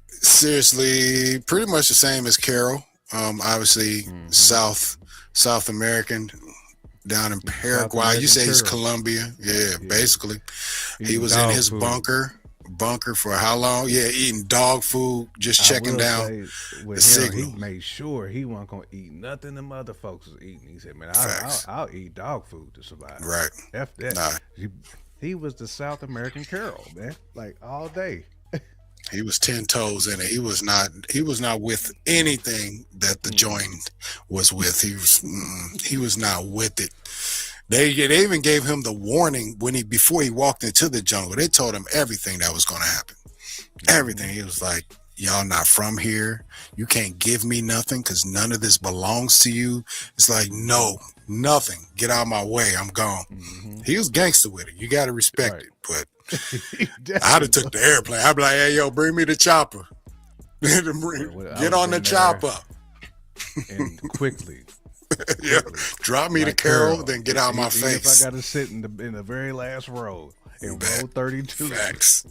seriously pretty much the same as Carol. Obviously South American, down in Paraguay. You say he's Colombian. Yeah, basically. He was in his bunker for how long? Yeah, eating dog food, just checking down the signal. He made sure he wasn't gonna eat nothing them other folks was eating. He said, "Man, I'll eat dog food to survive." Right. F that. Nah. He was the South American Carol, man. Like all day. He was 10 toes in it. He was not with anything that the joint was with. He was not with it. They even gave him the warning before he walked into the jungle. They told him everything that was going to happen. Everything. He was like, "Y'all not from here. You can't give me nothing because none of this belongs to you." It's like, no, nothing. Get out of my way. I'm gone. He was gangster with it. You got to respect it. But I'd have took the airplane. I'd be like, "Hey, yo, bring me the chopper. Get on the chopper." And quickly. Yeah, drop me to Carol, then get out my face. If I got to sit in the very last row in row 32. Facts.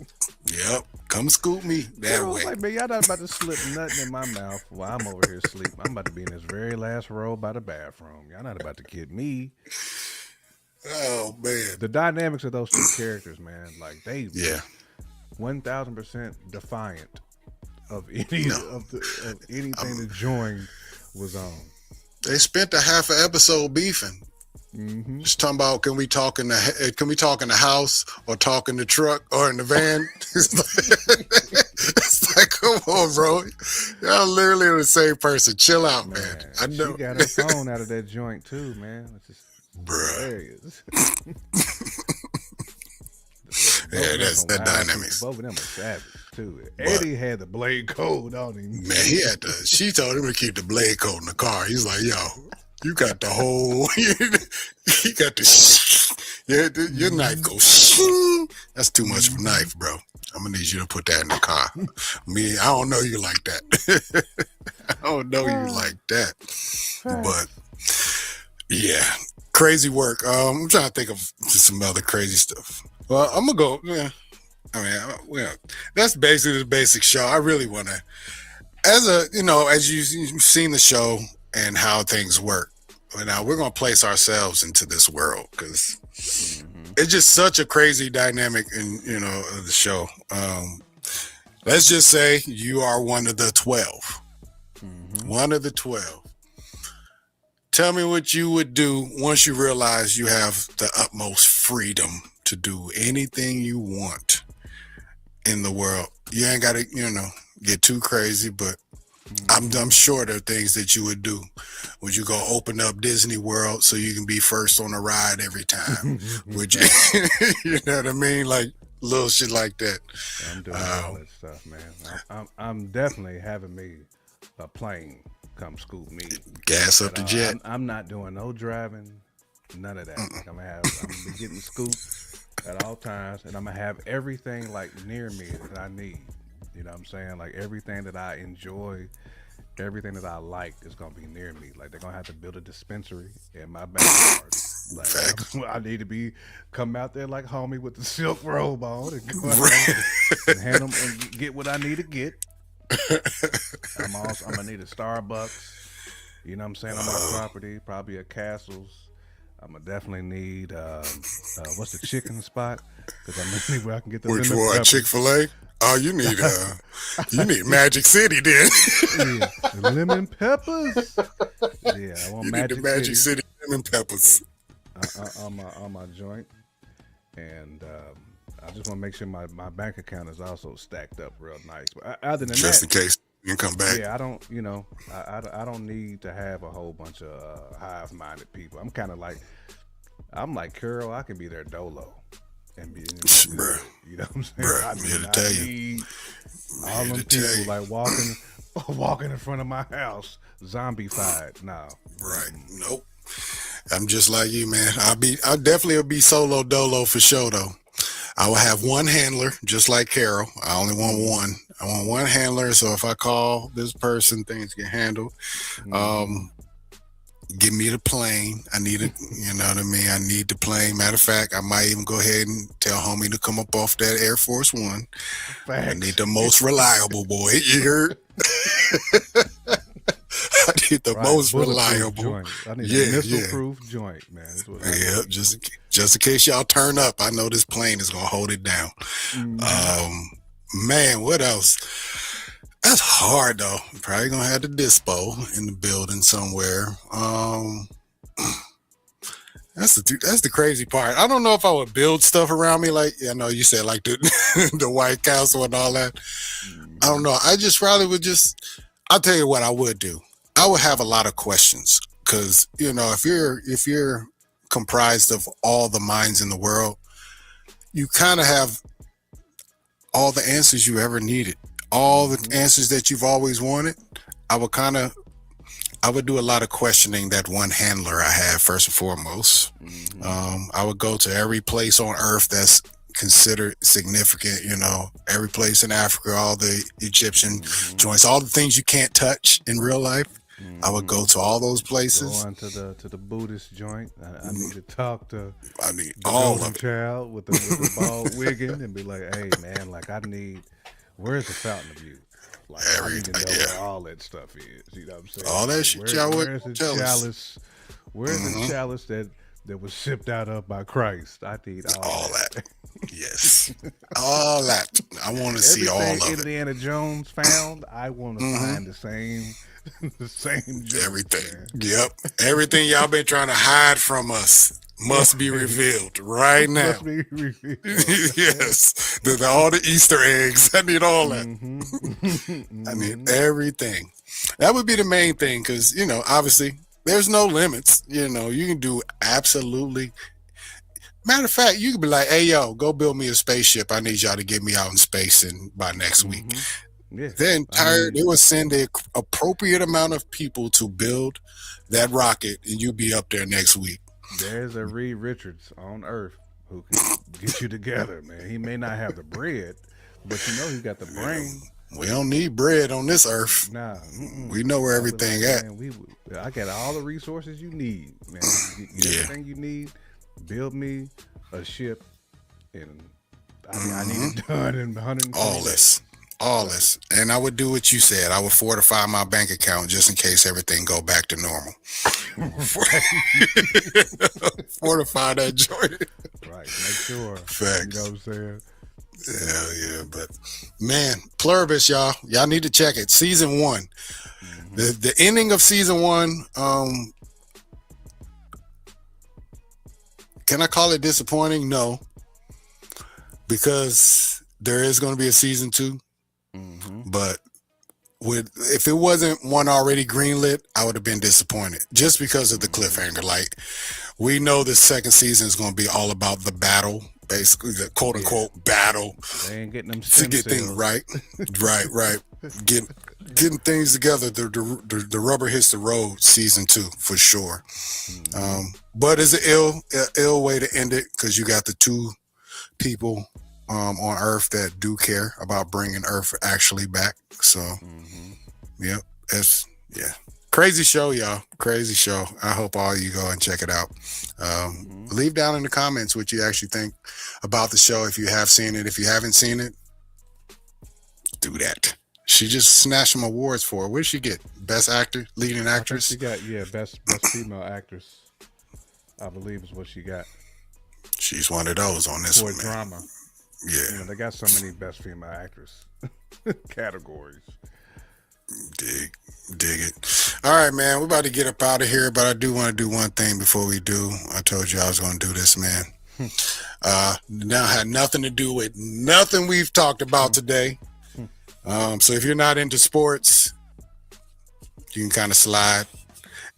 Yep. Come scoop me that way. Like, man, y'all not about to slip nothing in my mouth while I'm over here asleep. I'm about to be in this very last row by the bathroom. Y'all not about to kid me. Oh man. The dynamics of those two characters, man, like they 1,000% defiant of anything that Join was on. They spent a half an episode beefing. Just talking about, can we talk in the house or talk in the truck or in the van? It's like, come on, bro. Y'all literally the same person. Chill out, man. I know. She got her phone out of that joint too, man. Which is bruh. Yeah, that's that dynamics. Both of them are savage too. Eddie had the blade code on him. Man, he had to. She told him to keep the blade coat in the car. He's like, yo, you got the whole. You got the. Your knife goes. That's too much of a knife, bro. I'm gonna need you to put that in the car. I don't know you like that. I don't know you like that. But yeah, crazy work. I'm trying to think of just some other crazy stuff. Well, I'm gonna go. Yeah, I mean, well, that's basically the basic show. I really want to, as you've seen the show and how things work. Now we're gonna place ourselves into this world because it's just such a crazy dynamic in of the show. Let's just say you are one of the 12. One of the 12. Tell me what you would do once you realize you have the utmost freedom to do anything you want in the world. You ain't got to, get too crazy, but I'm sure there are things that you would do. Would you go open up Disney World so you can be first on the ride every time? Would you, you know what I mean? Like little shit like that. I'm doing all that stuff, man. I'm definitely having me a plane come scoop me. Gas up the jet. I'm not doing no driving, none of that. Like I'm gonna be getting scooped at all times, and I'm gonna have everything like near me that I need. You know what I'm saying? Like everything that I enjoy, everything that I like is gonna be near me. Like they're gonna have to build a dispensary in my backyard. Like I need to be come out there like homie with the silk robe on and go out and hand them and get what I need to get. I'm gonna need a Starbucks. You know what I'm saying? On my property, probably a Castle's. I'm gonna definitely need what's the chicken spot? Because I'm anywhere I can get the which one? Chick-fil-A? Oh, you need Magic City then. Yeah, the lemon peppers. Yeah, I want Magic City lemon peppers on my joint, and I just want to make sure my bank account is also stacked up real nice. But other than just that, in case you come back. Yeah, I don't. I don't need to have a whole bunch of hive-minded people. I'm kind of like, I'm like Carol. I can be their dolo. And be, you know what I'm saying? Bruh, I'm here to tell you. All them people like walking in front of my house, zombie-fied. No. Right. Nope. I'm just like you, man. I'll definitely be solo dolo for sure though. I will have one handler, just like Carol. I only want one. I want one handler, so if I call this person, things get handled. Give me the plane. I need it. You know what I mean? I need the plane. Matter of fact, I might even go ahead and tell homie to come up off that Air Force One. Facts. I need the most reliable boy. You heard? I need the most reliable. Joint. I need a missile-proof joint, man. Yeah, just in case y'all turn up, I know this plane is gonna hold it down. Man, what else? That's hard though. Probably gonna have the dispo in the building somewhere. That's the crazy part. I don't know if I would build stuff around me like you said like the White Castle and all that. I don't know. I just probably would I'll tell you what I would do. I would have a lot of questions because if you're comprised of all the minds in the world, you kind of have all the answers you ever needed. All the answers that you've always wanted. I would do a lot of questioning that one handler I have first and foremost. I would go to every place on earth that's considered significant, every place in Africa, all the Egyptian joints, all the things you can't touch in real life. I would go to all those places. Go on to the Buddhist joint. I need to talk to the all of it. Child with the bald wigging and be like, hey man, like where's the fountain of youth? Like I need to know where all that stuff is. You know what I'm saying? All that shit y'all would tell us. Where's the chalice that was shipped out of by Christ? I need all that. Yes. All that. I want to see all of it. Indiana Jones found, I want to find the same joke, everything. Man. Yep. Everything y'all been trying to hide from us must be revealed right now. Must be revealed. Yes. All the Easter eggs. I need all that. I need everything. That would be the main thing because, obviously there's no limits. You can do absolutely. Matter of fact, you could be like, hey, yo, go build me a spaceship. I need y'all to get me out in space by next week. Yeah. Then they will send the appropriate amount of people to build that rocket, and you'll be up there next week. There's a Reed Richards on Earth who can get you together, man. He may not have the bread, but you know he got the brain. We don't need bread on this earth. Nah, we know where everything at. Man, I got all the resources you need, man. Get everything you need. Build me a ship, and I need it done in 120 days. All this. And I would do what you said. I would fortify my bank account just in case everything go back to normal. Fortify that joint. Right. Make sure. Facts. You know what I'm saying? Hell yeah. But man, Pluribus, y'all need to check it. Season 1. The ending of season 1, can I call it disappointing? No. Because there is going to be a season 2. But if it wasn't one already greenlit, I would have been disappointed just because of the cliffhanger. Like, we know this second season is going to be all about the battle, basically the quote unquote battle. They ain't getting them to get things right. right. Getting things together. The rubber hits the road. Season 2 for sure. But it's an ill way to end it because you got the 2 people on Earth that do care about bringing Earth actually back. So, yep, crazy show, y'all. Crazy show. I hope all you go and check it out. Leave down in the comments what you actually think about the show. If you have seen it, if you haven't seen it, do that. She just snatched some awards for it. What did she get? Best actor, leading actress. She got best female actress. I believe is what she got. She's one of those on this for one, drama. Man. Yeah, they got so many best female actress categories. Dig it. All right, man. We're about to get up out of here, but I do want to do one thing before we do. I told you I was going to do this, man. Now had nothing to do with nothing we've talked about today. So if you're not into sports, you can kind of slide,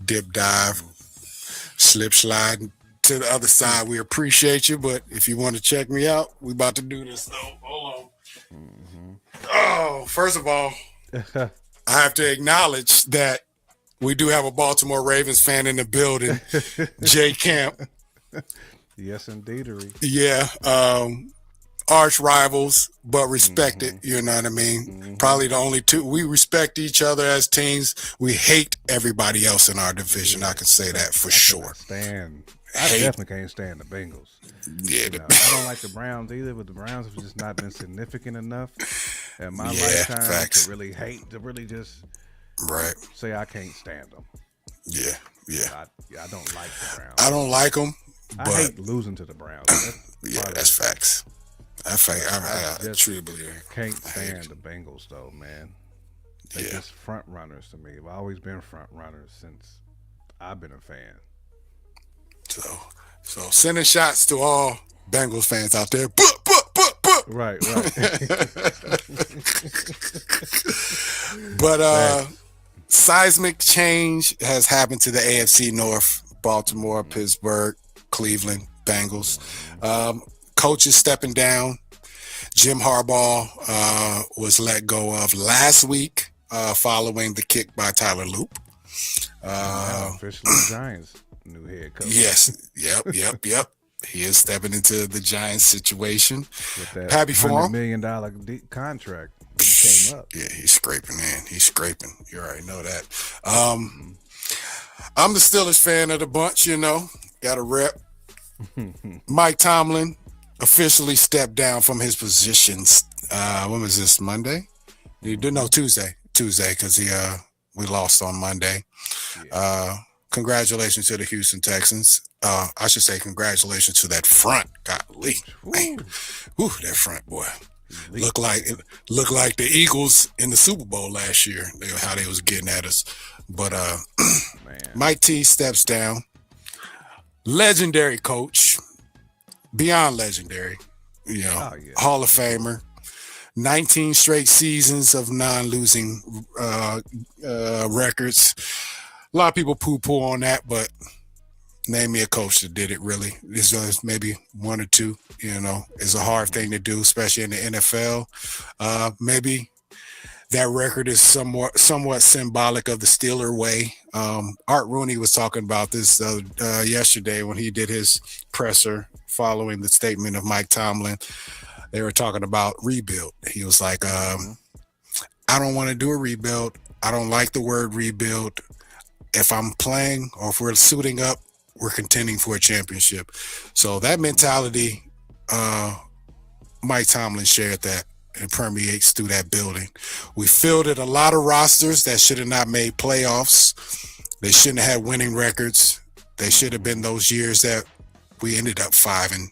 dip, dive, slip, slide to the other side. We appreciate you, but if you want to check me out, we about to do this. Oh, hold on. Oh, first of all, I have to acknowledge that we do have a Baltimore Ravens fan in the building, Jay Camp. Yes, indeed. Yeah. Arch rivals, but respected. You know what I mean? Probably the only 2. We respect each other as teams. We hate everybody else in our division. I can say that for sure. I definitely can't stand the Bengals. Yeah, I don't like the Browns either, but the Browns have just not been significant enough in my lifetime to really hate, to really just say I can't stand them. Yeah. I don't like the Browns. I don't like them. I hate losing to the Browns. That's facts. I truly believe it. Can't stand the Bengals though, man. They're just front runners to me. They've always been front runners since I've been a fan. So sending shots to all Bengals fans out there. Right. But seismic change has happened to the AFC North. Baltimore, Pittsburgh, Cleveland, Bengals. Coach is stepping down. Jim Harbaugh was let go of last week following the kick by Tyler Loop. Officially Giants' new head coach. Yes. Yep. He is stepping into the Giants situation. With that Happy for $100 him. million contract came up. Yeah, he's scraping, man. He's scraping. You already know that. I'm the Steelers fan of the bunch, you know. Got a rep. Mike Tomlin officially stepped down from his positions. When was this? Monday? No, Tuesday. Because we lost on Monday. Congratulations to the Houston Texans. I should say congratulations to that front. Golly. That front, boy. Look like the Eagles in the Super Bowl last year. How they was getting at us. But Mike T steps down. Legendary coach. Beyond legendary. Hall of Famer. 19 straight seasons of non-losing records. A lot of people poo-poo on that, but name me a coach that did it really. This was maybe one or two. It's a hard thing to do, especially in the NFL. Maybe that record is somewhat symbolic of the Steeler way. Art Rooney was talking about this yesterday when he did his presser following the statement of Mike Tomlin. They were talking about rebuild. He was like, I don't want to do a rebuild. I don't like the word rebuild. If I'm playing or if we're suiting up, we're contending for a championship. So that mentality, Mike Tomlin shared that. It permeates through that building. We fielded a lot of rosters that should have not made playoffs. They shouldn't have had winning records. They should have been those years that we ended up 5 and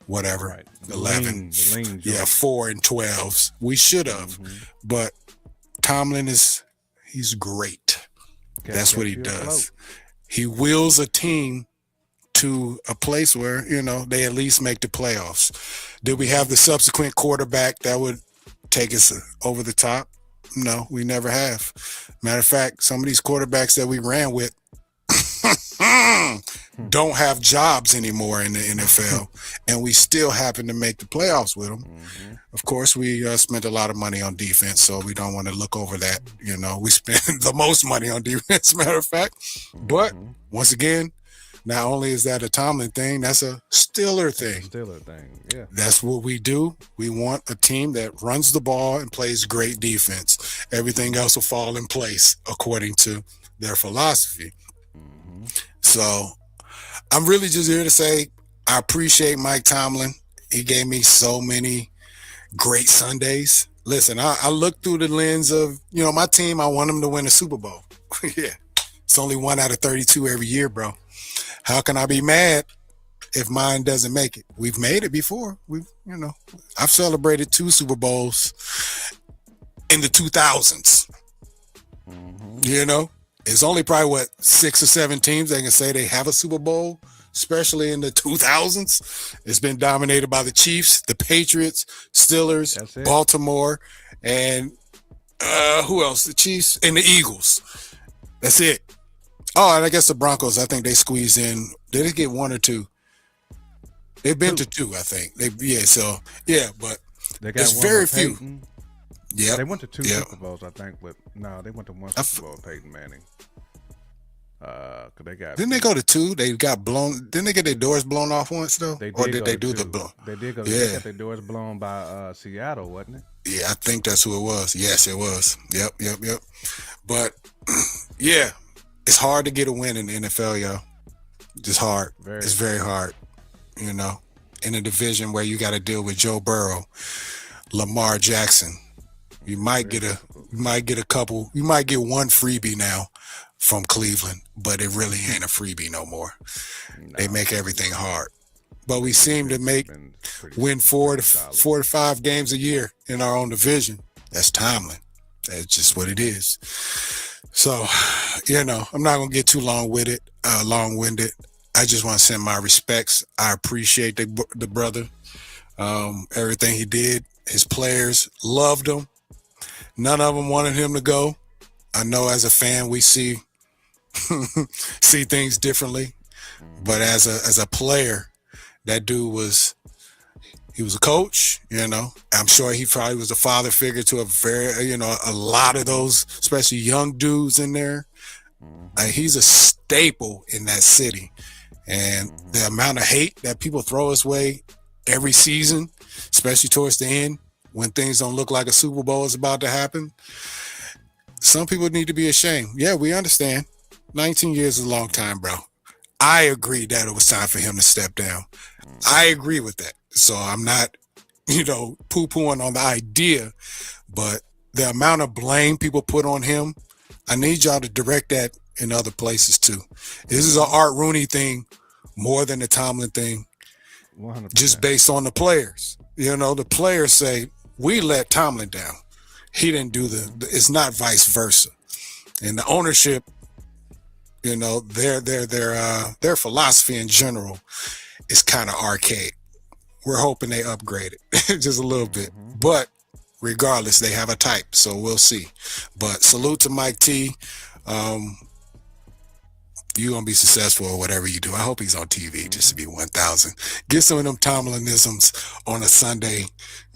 whatever, Right. 11. The lean Yeah, joint. 4 and 12s. We should have. But Tomlin he's great. That's what he does. He wheels a team to a place where, they at least make the playoffs. Did we have the subsequent quarterback that would take us over the top? No, we never have. Matter of fact, some of these quarterbacks that we ran with don't have jobs anymore in the NFL, and we still happen to make the playoffs with them. Of course, we spent a lot of money on defense, so we don't want to look over that. We spend the most money on defense, matter of fact. But once again, not only is that a Tomlin thing, that's a Steeler thing. Steeler thing, yeah. That's what we do. We want a team that runs the ball and plays great defense. Everything else will fall in place according to their philosophy. So I'm really just here to say I appreciate Mike Tomlin. He gave me so many great Sundays. Listen, I look through the lens of, my team, I want them to win a Super Bowl. Yeah. It's only 1 out of 32 every year, bro. How can I be mad if mine doesn't make it? We've made it before. I've celebrated 2 Super Bowls in the 2000s. It's only probably 6 or 7 teams that can say they have a Super Bowl, especially in the 2000s. It's been dominated by the Chiefs, the Patriots, Steelers, Baltimore, and who else? The Chiefs and the Eagles. That's it. Oh, and I guess the Broncos, I think they squeezed in. Did they get 1 or 2? They've been to 2, I think. But They got there's one very with few. Peyton. Yeah, They went to 2 Super Bowls, I think, but no, they went to 1 Super Bowl with Peyton Manning. 'Cause they got. Didn't they go to 2? They got blown. Didn't they get their doors blown off once though? Or did they do the blow? They did go. Yeah. They got their doors blown by Seattle, wasn't it? Yeah, I think that's who it was. Yes, it was. Yep. But yeah, it's hard to get a win in the NFL, yo. It's hard. It's very hard. In a division where you got to deal with Joe Burrow, Lamar Jackson. You might get a couple. You might get 1 freebie now from Cleveland, but it really ain't a freebie no more. No, they make everything hard. But we seem to win 4 to 5 games a year in our own division. That's Tomlin. That's just what it is. So, I'm not gonna get too long-winded. I just want to send my respects. I appreciate the brother. Everything he did. His players loved him. None of them wanted him to go. I know as a fan we see things differently, but as a player, that dude was a coach. I'm sure he probably was a father figure to a lot of those, especially young dudes in there. He's a staple in that city, and the amount of hate that people throw his way every season, especially towards the end when things don't look like a Super Bowl is about to happen. Some people need to be ashamed. Yeah, we understand. 19 years is a long time, bro. I agree that it was time for him to step down. I agree with that. So I'm not, poo-pooing on the idea, but the amount of blame people put on him, I need y'all to direct that in other places too. This is an Art Rooney thing more than the Tomlin thing, 100%. Just based on the players. The players say, we let Tomlin down. He didn't do it's not vice versa. And the ownership, their philosophy in general is kind of archaic. We're hoping they upgrade it just a little bit. But regardless, they have a type, so we'll see. But salute to Mike T. you're going to be successful or whatever you do. I hope he's on TV just to be 1,000. Get some of them Tomlinisms on a Sunday,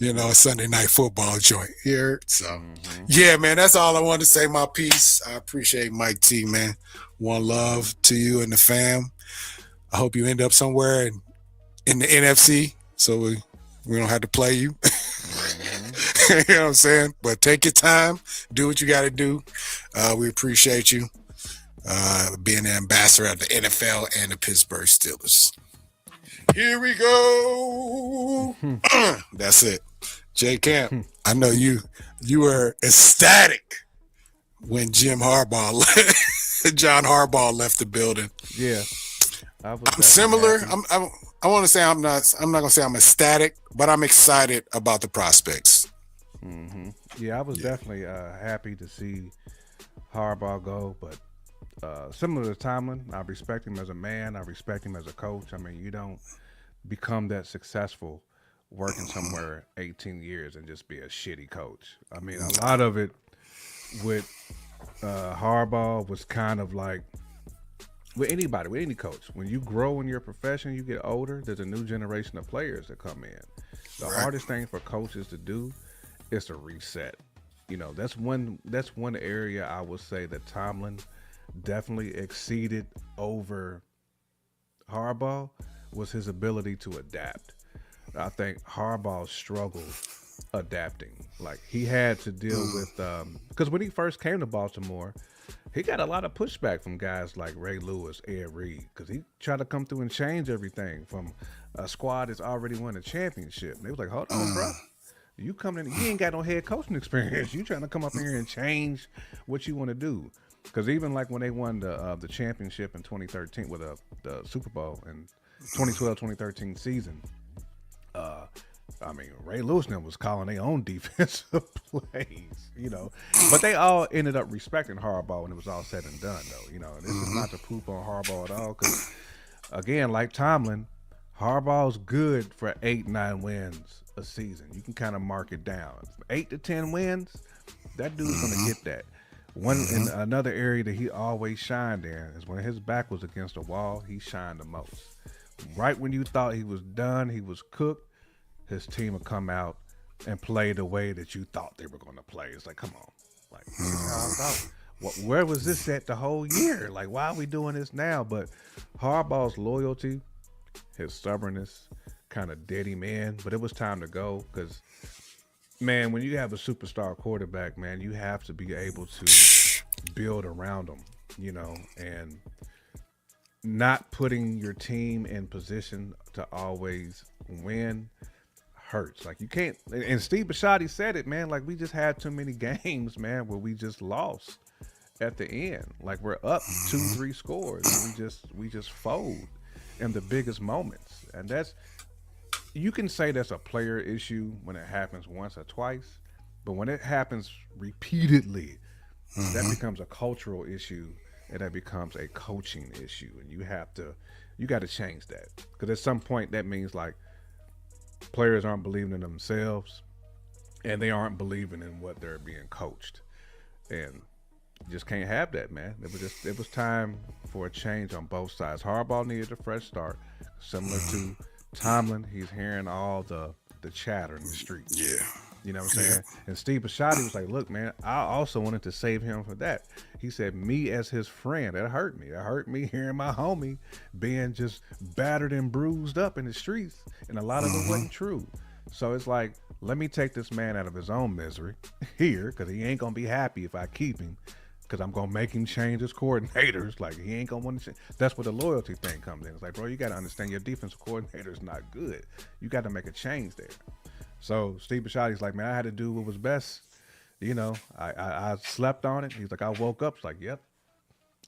a Sunday night football joint here. So, yeah, man, that's all I wanted to say. My piece. I appreciate Mike T, man. One love to you and the fam. I hope you end up somewhere in the NFC so we don't have to play you. You know what I'm saying? But take your time. Do what you got to do. We appreciate you. Being an ambassador of the NFL and the Pittsburgh Steelers. Here we go. That's it. Jay Camp, I know you were ecstatic when John Harbaugh left the building. Yeah. I'm similar. I want to say I'm not going to say I'm ecstatic, but I'm excited about the prospects. Yeah, I was definitely happy to see Harbaugh go, but similar to Tomlin, I respect him as a man. I respect him as a coach. I mean, you don't become that successful working somewhere 18 years and just be a shitty coach. I mean, a lot of it with Harbaugh was kind of like with anybody, with any coach. When you grow in your profession, you get older, there's a new generation of players that come in. The hardest thing for coaches to do is to reset. That's one area I would say that Tomlin definitely exceeded over Harbaugh was his ability to adapt. I think Harbaugh struggled adapting. Like he had to deal with because when he first came to Baltimore, he got a lot of pushback from guys like Ray Lewis, Ed Reed, because he tried to come through and change everything from a squad that's already won a championship. And they was like, hold on, bro. You coming in, you ain't got no head coaching experience. You trying to come up here and change what you want to do. Because even like when they won the championship in 2013 with the Super Bowl in 2012-2013 season, I mean, Ray Lewis was calling their own defensive plays, But they all ended up respecting Harbaugh when it was all said and done, though. This is not to poop on Harbaugh at all, because, again, like Tomlin, Harbaugh's good for 8-9 wins a season. You can kind of mark it down. 8 to 10 wins, that dude's going to get that. In another area that he always shined in is when his back was against the wall, he shined the most. Right when you thought he was done, he was cooked, his team would come out and play the way that you thought they were going to play. It's like, come on. Like, this is how I thought. Where was this at the whole year? Like, why are we doing this now? But Harbaugh's loyalty, his stubbornness kind of did him in. But it was time to go because, man, when you have a superstar quarterback, man, you have to be able to build around him, and not putting your team in position to always win hurts. Like you can't, and Steve Bisciotti said it, man, like we just had too many games, man, where we just lost at the end. Like we're up 2-3 scores and we just fold in the biggest moments. And you can say that's a player issue when it happens once or twice, but when it happens repeatedly, that becomes a cultural issue and that becomes a coaching issue. And you got to change that, because at some point that means like players aren't believing in themselves and they aren't believing in what they're being coached, and you just can't have that, man. It was time for a change on both sides. Harbaugh needed a fresh start, similar to Tomlin. He's hearing all the chatter in the streets. Yeah. You know what I'm saying? And Steve Bisciotti was like, look, man, I also wanted to save him for that. He said, me as his friend, that hurt me. That hurt me hearing my homie being just battered and bruised up in the streets. And a lot of it wasn't true. So it's like, let me take this man out of his own misery here, because he ain't going to be happy if I keep him, because I'm going to make him change his coordinators. Like, he ain't going to want to change. That's where the loyalty thing comes in. It's like, bro, you got to understand your defensive coordinator is not good. You got to make a change there. So Steve Bisciotti's like, man, I had to do what was best. I slept on it. He's like, I woke up. It's like, yep,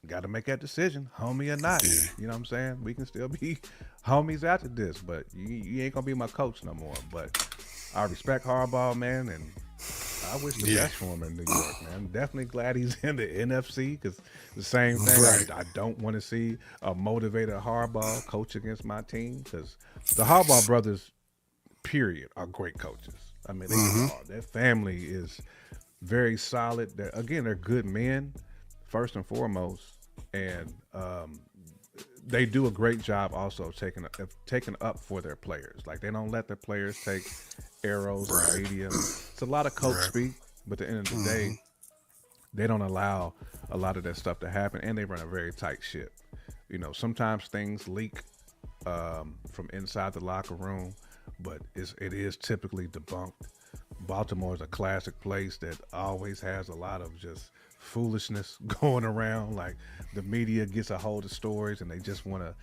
got to make that decision, homie or not. Yeah. You know what I'm saying? We can still be homies after this, but you ain't going to be my coach no more. But I respect Harbaugh, man, and I wish the best for him in New York, man. I'm definitely glad he's in the NFC, because the same thing. Right. I don't want to see a motivated Harbaugh coach against my team, because the Harbaugh brothers, period, are great coaches. I mean, they are. Their family is very solid. They're good men, first and foremost, and they do a great job also taking up for their players. Like they don't let their players take arrows in the media. It's a lot of coach speak, but at the end of the day, they don't allow a lot of that stuff to happen, and they run a very tight ship. You know, sometimes things leak from inside the locker room, but it is typically debunked. Baltimore is a classic place that always has a lot of just foolishness going around. Like the media gets a hold of stories, and they just want to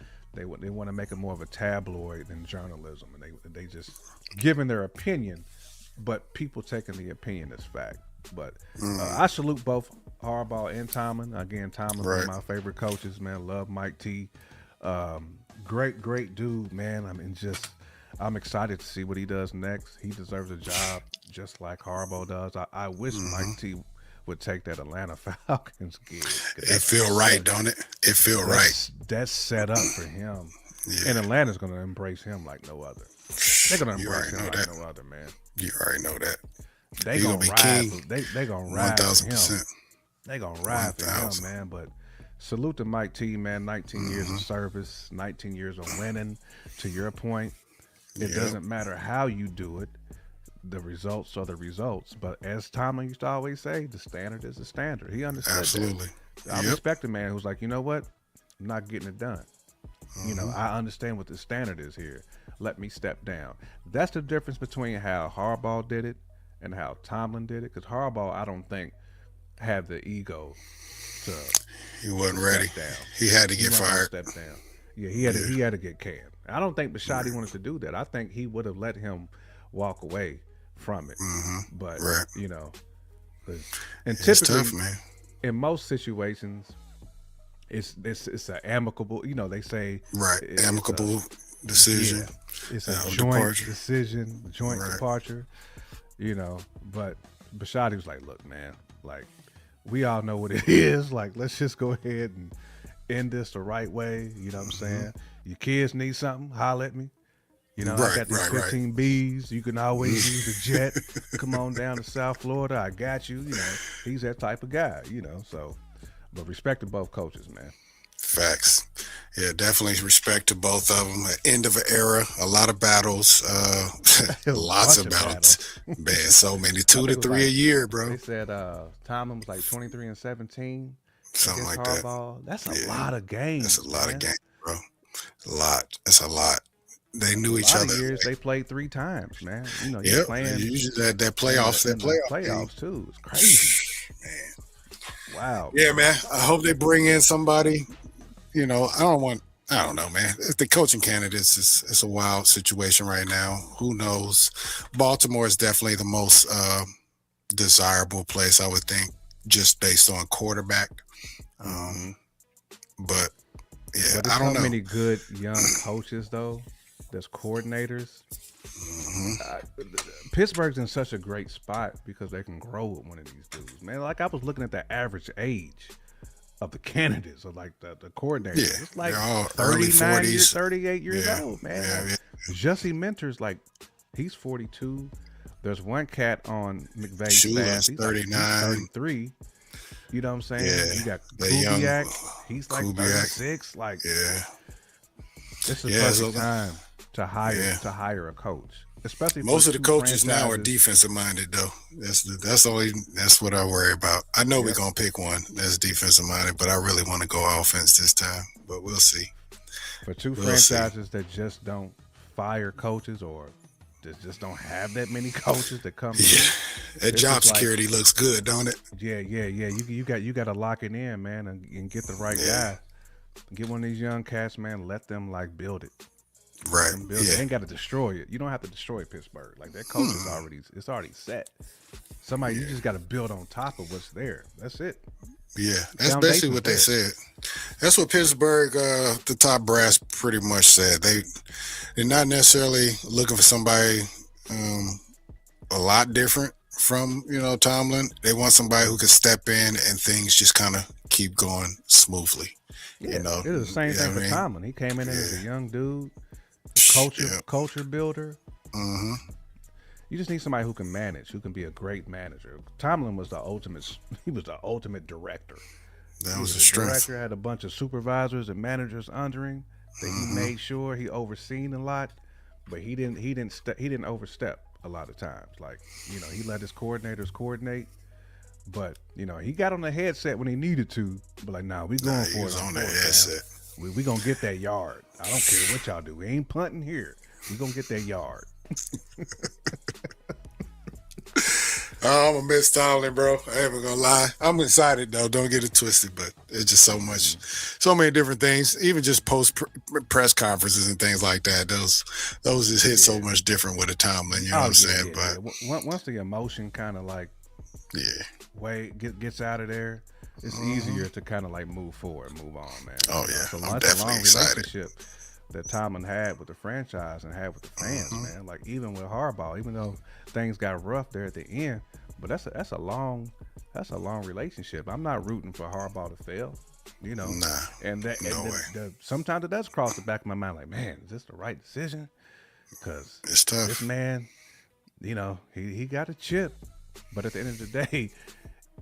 make it more of a tabloid than journalism, and they just giving their opinion, but people taking the opinion as fact. But I salute both Harbaugh and Tomlin. Again, Tomlin's one of my favorite coaches, man. Love Mike T. Great dude, man. I mean, I'm excited to see what he does next. He deserves a job just like Harbaugh does. I wish Mike T would take that Atlanta Falcons gig. It feel right, don't it? It feel right. That's set up for him. Yeah. And Atlanta's going to embrace him like no other. They're going to embrace him like no other, man. You already know that. They gonna be king. They gonna ride 1,000%. They gonna ride for him, man. But salute to Mike T, man. 19 years of service, 19 years of winning. To your point, it doesn't matter how you do it. The results are the results. But as Tomlin used to always say, the standard is the standard. He understood Absolutely. that. I respect a man who's like, you know what? I'm not getting it done. You know, I understand what the standard is here. Let me step down. That's the difference between how Harbaugh did it and how Tomlin did it, because Harbaugh, I don't think, had the ego to. He wasn't ready. Down. He had to get fired. Step down. Yeah, he had to get canned. I don't think Bisciotti wanted to do that. I think he would have let him walk away from it. But you know, and typically, it's tough, man. In most situations, it's an amicable. You know, they say amicable decision. Yeah, it's a joint decision, joint departure. You know, but Bisciotti was like, look, man, like, we all know what it is. Like, let's just go ahead and end this the right way. You know what I'm saying? Your kids need something, holler at me. You know, I got these 15 Bs. You can always use the jet. Come on down to South Florida. I got you. You know, he's that type of guy, you know. So, but respect to both coaches, man. Facts. Yeah, definitely respect to both of them. End of an era, a lot of battles, lots of battles. Man, so many, 2 to 3 a year, bro. They said Tomlin was like 23-17. Something like Harbaugh. That's a lot of games. That's a lot of games, bro. A lot. That's a lot. They knew each other. Years they played 3 times, man. You know, you're playing. Usually that playoffs too. It's crazy, man. Wow. Yeah, man. I hope they bring in somebody. You know, I don't know, man. The coaching candidates it's a wild situation right now. Who knows? Baltimore is definitely the most desirable place, I would think, just based on quarterback. But yeah, but I don't know. So many good young coaches though. There's coordinators. Pittsburgh's in such a great spot because they can grow with one of these dudes, man. Like I was looking at the average age of the candidates, or like the coordinators. Yeah, it's like early 39 40s. years, 38 years old, man. Yeah. Jesse Minter's like, he's 42. There's one cat on McVay's staff. He's 39. Like, 33. You know what I'm saying? Yeah. You got Kubiak. He's like 36. Like, this is perfect time to hire a coach. Especially most of the coaches now are defensive minded though. That's what I worry about. I know we're gonna pick one that's defensive minded, but I really want to go offense this time. But we'll see. For two franchises that just don't fire coaches or just don't have that many coaches that come. That job security looks good, don't it? Yeah. You got to lock it in, man, and get the right guy. Get one of these young cats, man. Let them like build it. Right. They ain't got to destroy it. You don't have to destroy Pittsburgh. Like that coach is already set. You just got to build on top of what's there. That's it. Yeah, that's basically what they said. That's what Pittsburgh, the top brass, pretty much said. They're not necessarily looking for somebody a lot different from Tomlin. They want somebody who can step in and things just kind of keep going smoothly. Yeah, it was the same thing for Tomlin. He came in as a young dude. Culture builder. You just need somebody who can manage, who can be a great manager. Tomlin was the ultimate. He was the ultimate director. That was the The strength. director had a bunch of supervisors and managers under him that he made sure he overseen a lot, but he didn't overstep a lot of times. Like, he let his coordinators coordinate, but he got on the headset when he needed to. But like, nah, we going He for was it on the fourth headset. down. We gonna get that yard. I don't care what y'all do. We ain't punting here. We gonna get that yard. Oh, I'm gonna miss Tomlin, bro. I ain't even gonna lie. I'm excited though. Don't get it twisted, but it's just so much, so many different things. Even just post press conferences and things like that. Those just hit so much different with a Tomlin. You know what I'm saying? But once the emotion kind of like gets out of there, it's easier to kind of like move forward, move on, man. Oh yeah, so I'm that's a definitely long excited. relationship that Tomlin had with the franchise and had with the fans, man. Like even with Harbaugh, even though things got rough there at the end, but that's a long relationship. I'm not rooting for Harbaugh to fail, Nah, and that no way. sometimes it does cross the back of my mind, like, man, is this the right decision? Because It's tough. this man, he got a chip, but at the end of the day,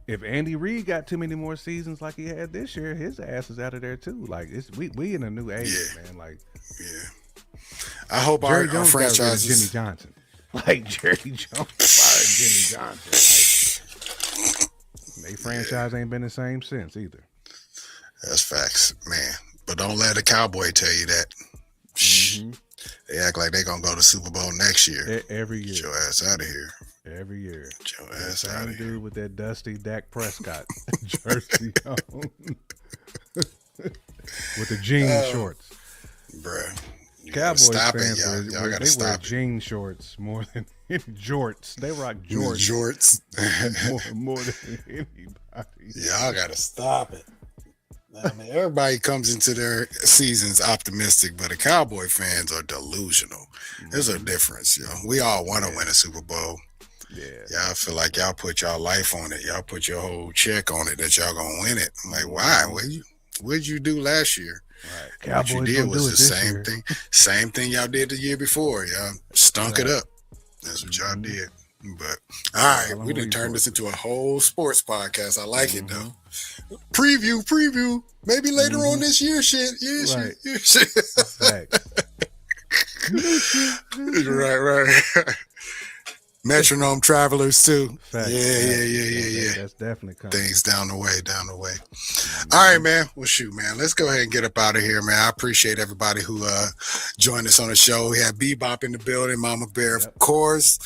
if Andy Reid got too many more seasons like he had this year, his ass is out of there too. Like we in a new age, man. Like I hope Jerry our Jones got rid of franchises. Jimmy Johnson. Like Jerry Jones fired Jimmy Johnson. Like they franchise ain't been the same since either. That's facts, man. But don't let a cowboy tell you that. They act like they gonna go to Super Bowl next year. Every Get year. your ass out of here. Every year. Get your ass out Same of here. dude with that dusty Dak Prescott jersey on. With the jean shorts. Bruh. You gotta Cowboys stop it, fans, y'all. Y'all gotta they wear stop it. jean shorts more than jorts. They rock jorts Jorts. more than anybody. Y'all gotta stop it. I mean, everybody comes into their seasons optimistic, but the Cowboy fans are delusional. There's a difference, We all want to win a Super Bowl. Yeah. Y'all feel like y'all put y'all life on it. Y'all put your whole check on it that y'all gonna win it. I'm like, why? What'd you do last year? Right. What Cowboys you did gonna was do the it this same year. thing. Same thing y'all did the year before. Y'all stunk it up. That's what y'all did. But all right, we done turned this into a whole sports podcast. I like it though. Preview. Maybe later on this year, shit. Yeah, Right. shit. Facts. Right. Metronome Travelers too. Facts. Yeah. That's definitely coming. Things down the way. All right, man. Well, shoot, man. Let's go ahead and get up out of here, man. I appreciate everybody who joined us on the show. We had Bebop in the building, Mama Bear, of course.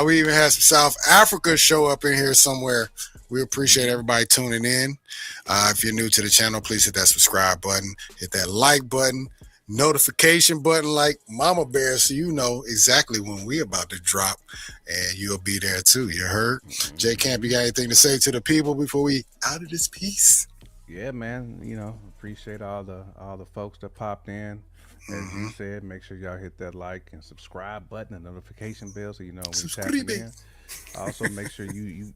We even had some South Africa show up in here somewhere. We appreciate everybody tuning in. If you're new to the channel, please hit that subscribe button, hit that like button, notification button like Mama Bear, so you know exactly when we about to drop, and you'll be there too. You heard? J Camp, you got anything to say to the people before we out of this piece? Yeah, man. Appreciate all the folks that popped in. As you said, make sure y'all hit that like and subscribe button and notification bell so you know when you're tapping in. Also, make sure you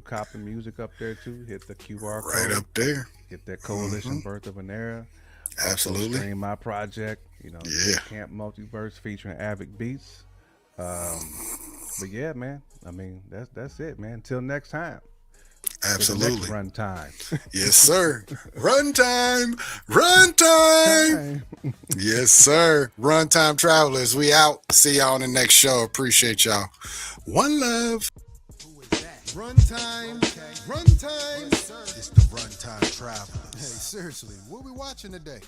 cop the music up there too. Hit the QR code right up there. Hit that Coalition Birth of an Era. Absolutely. Also stream my project. Camp Multiverse featuring Avic Beats. But yeah, man. I mean, that's it, man. Until next time. Absolutely. Run time. Yes, sir. Run time. Yes, sir. Runtime Travelers. We out. See y'all on the next show. Appreciate y'all. One love. Runtime. Runtime. It's the Runtime Travelers. Hey, seriously, what we watching today?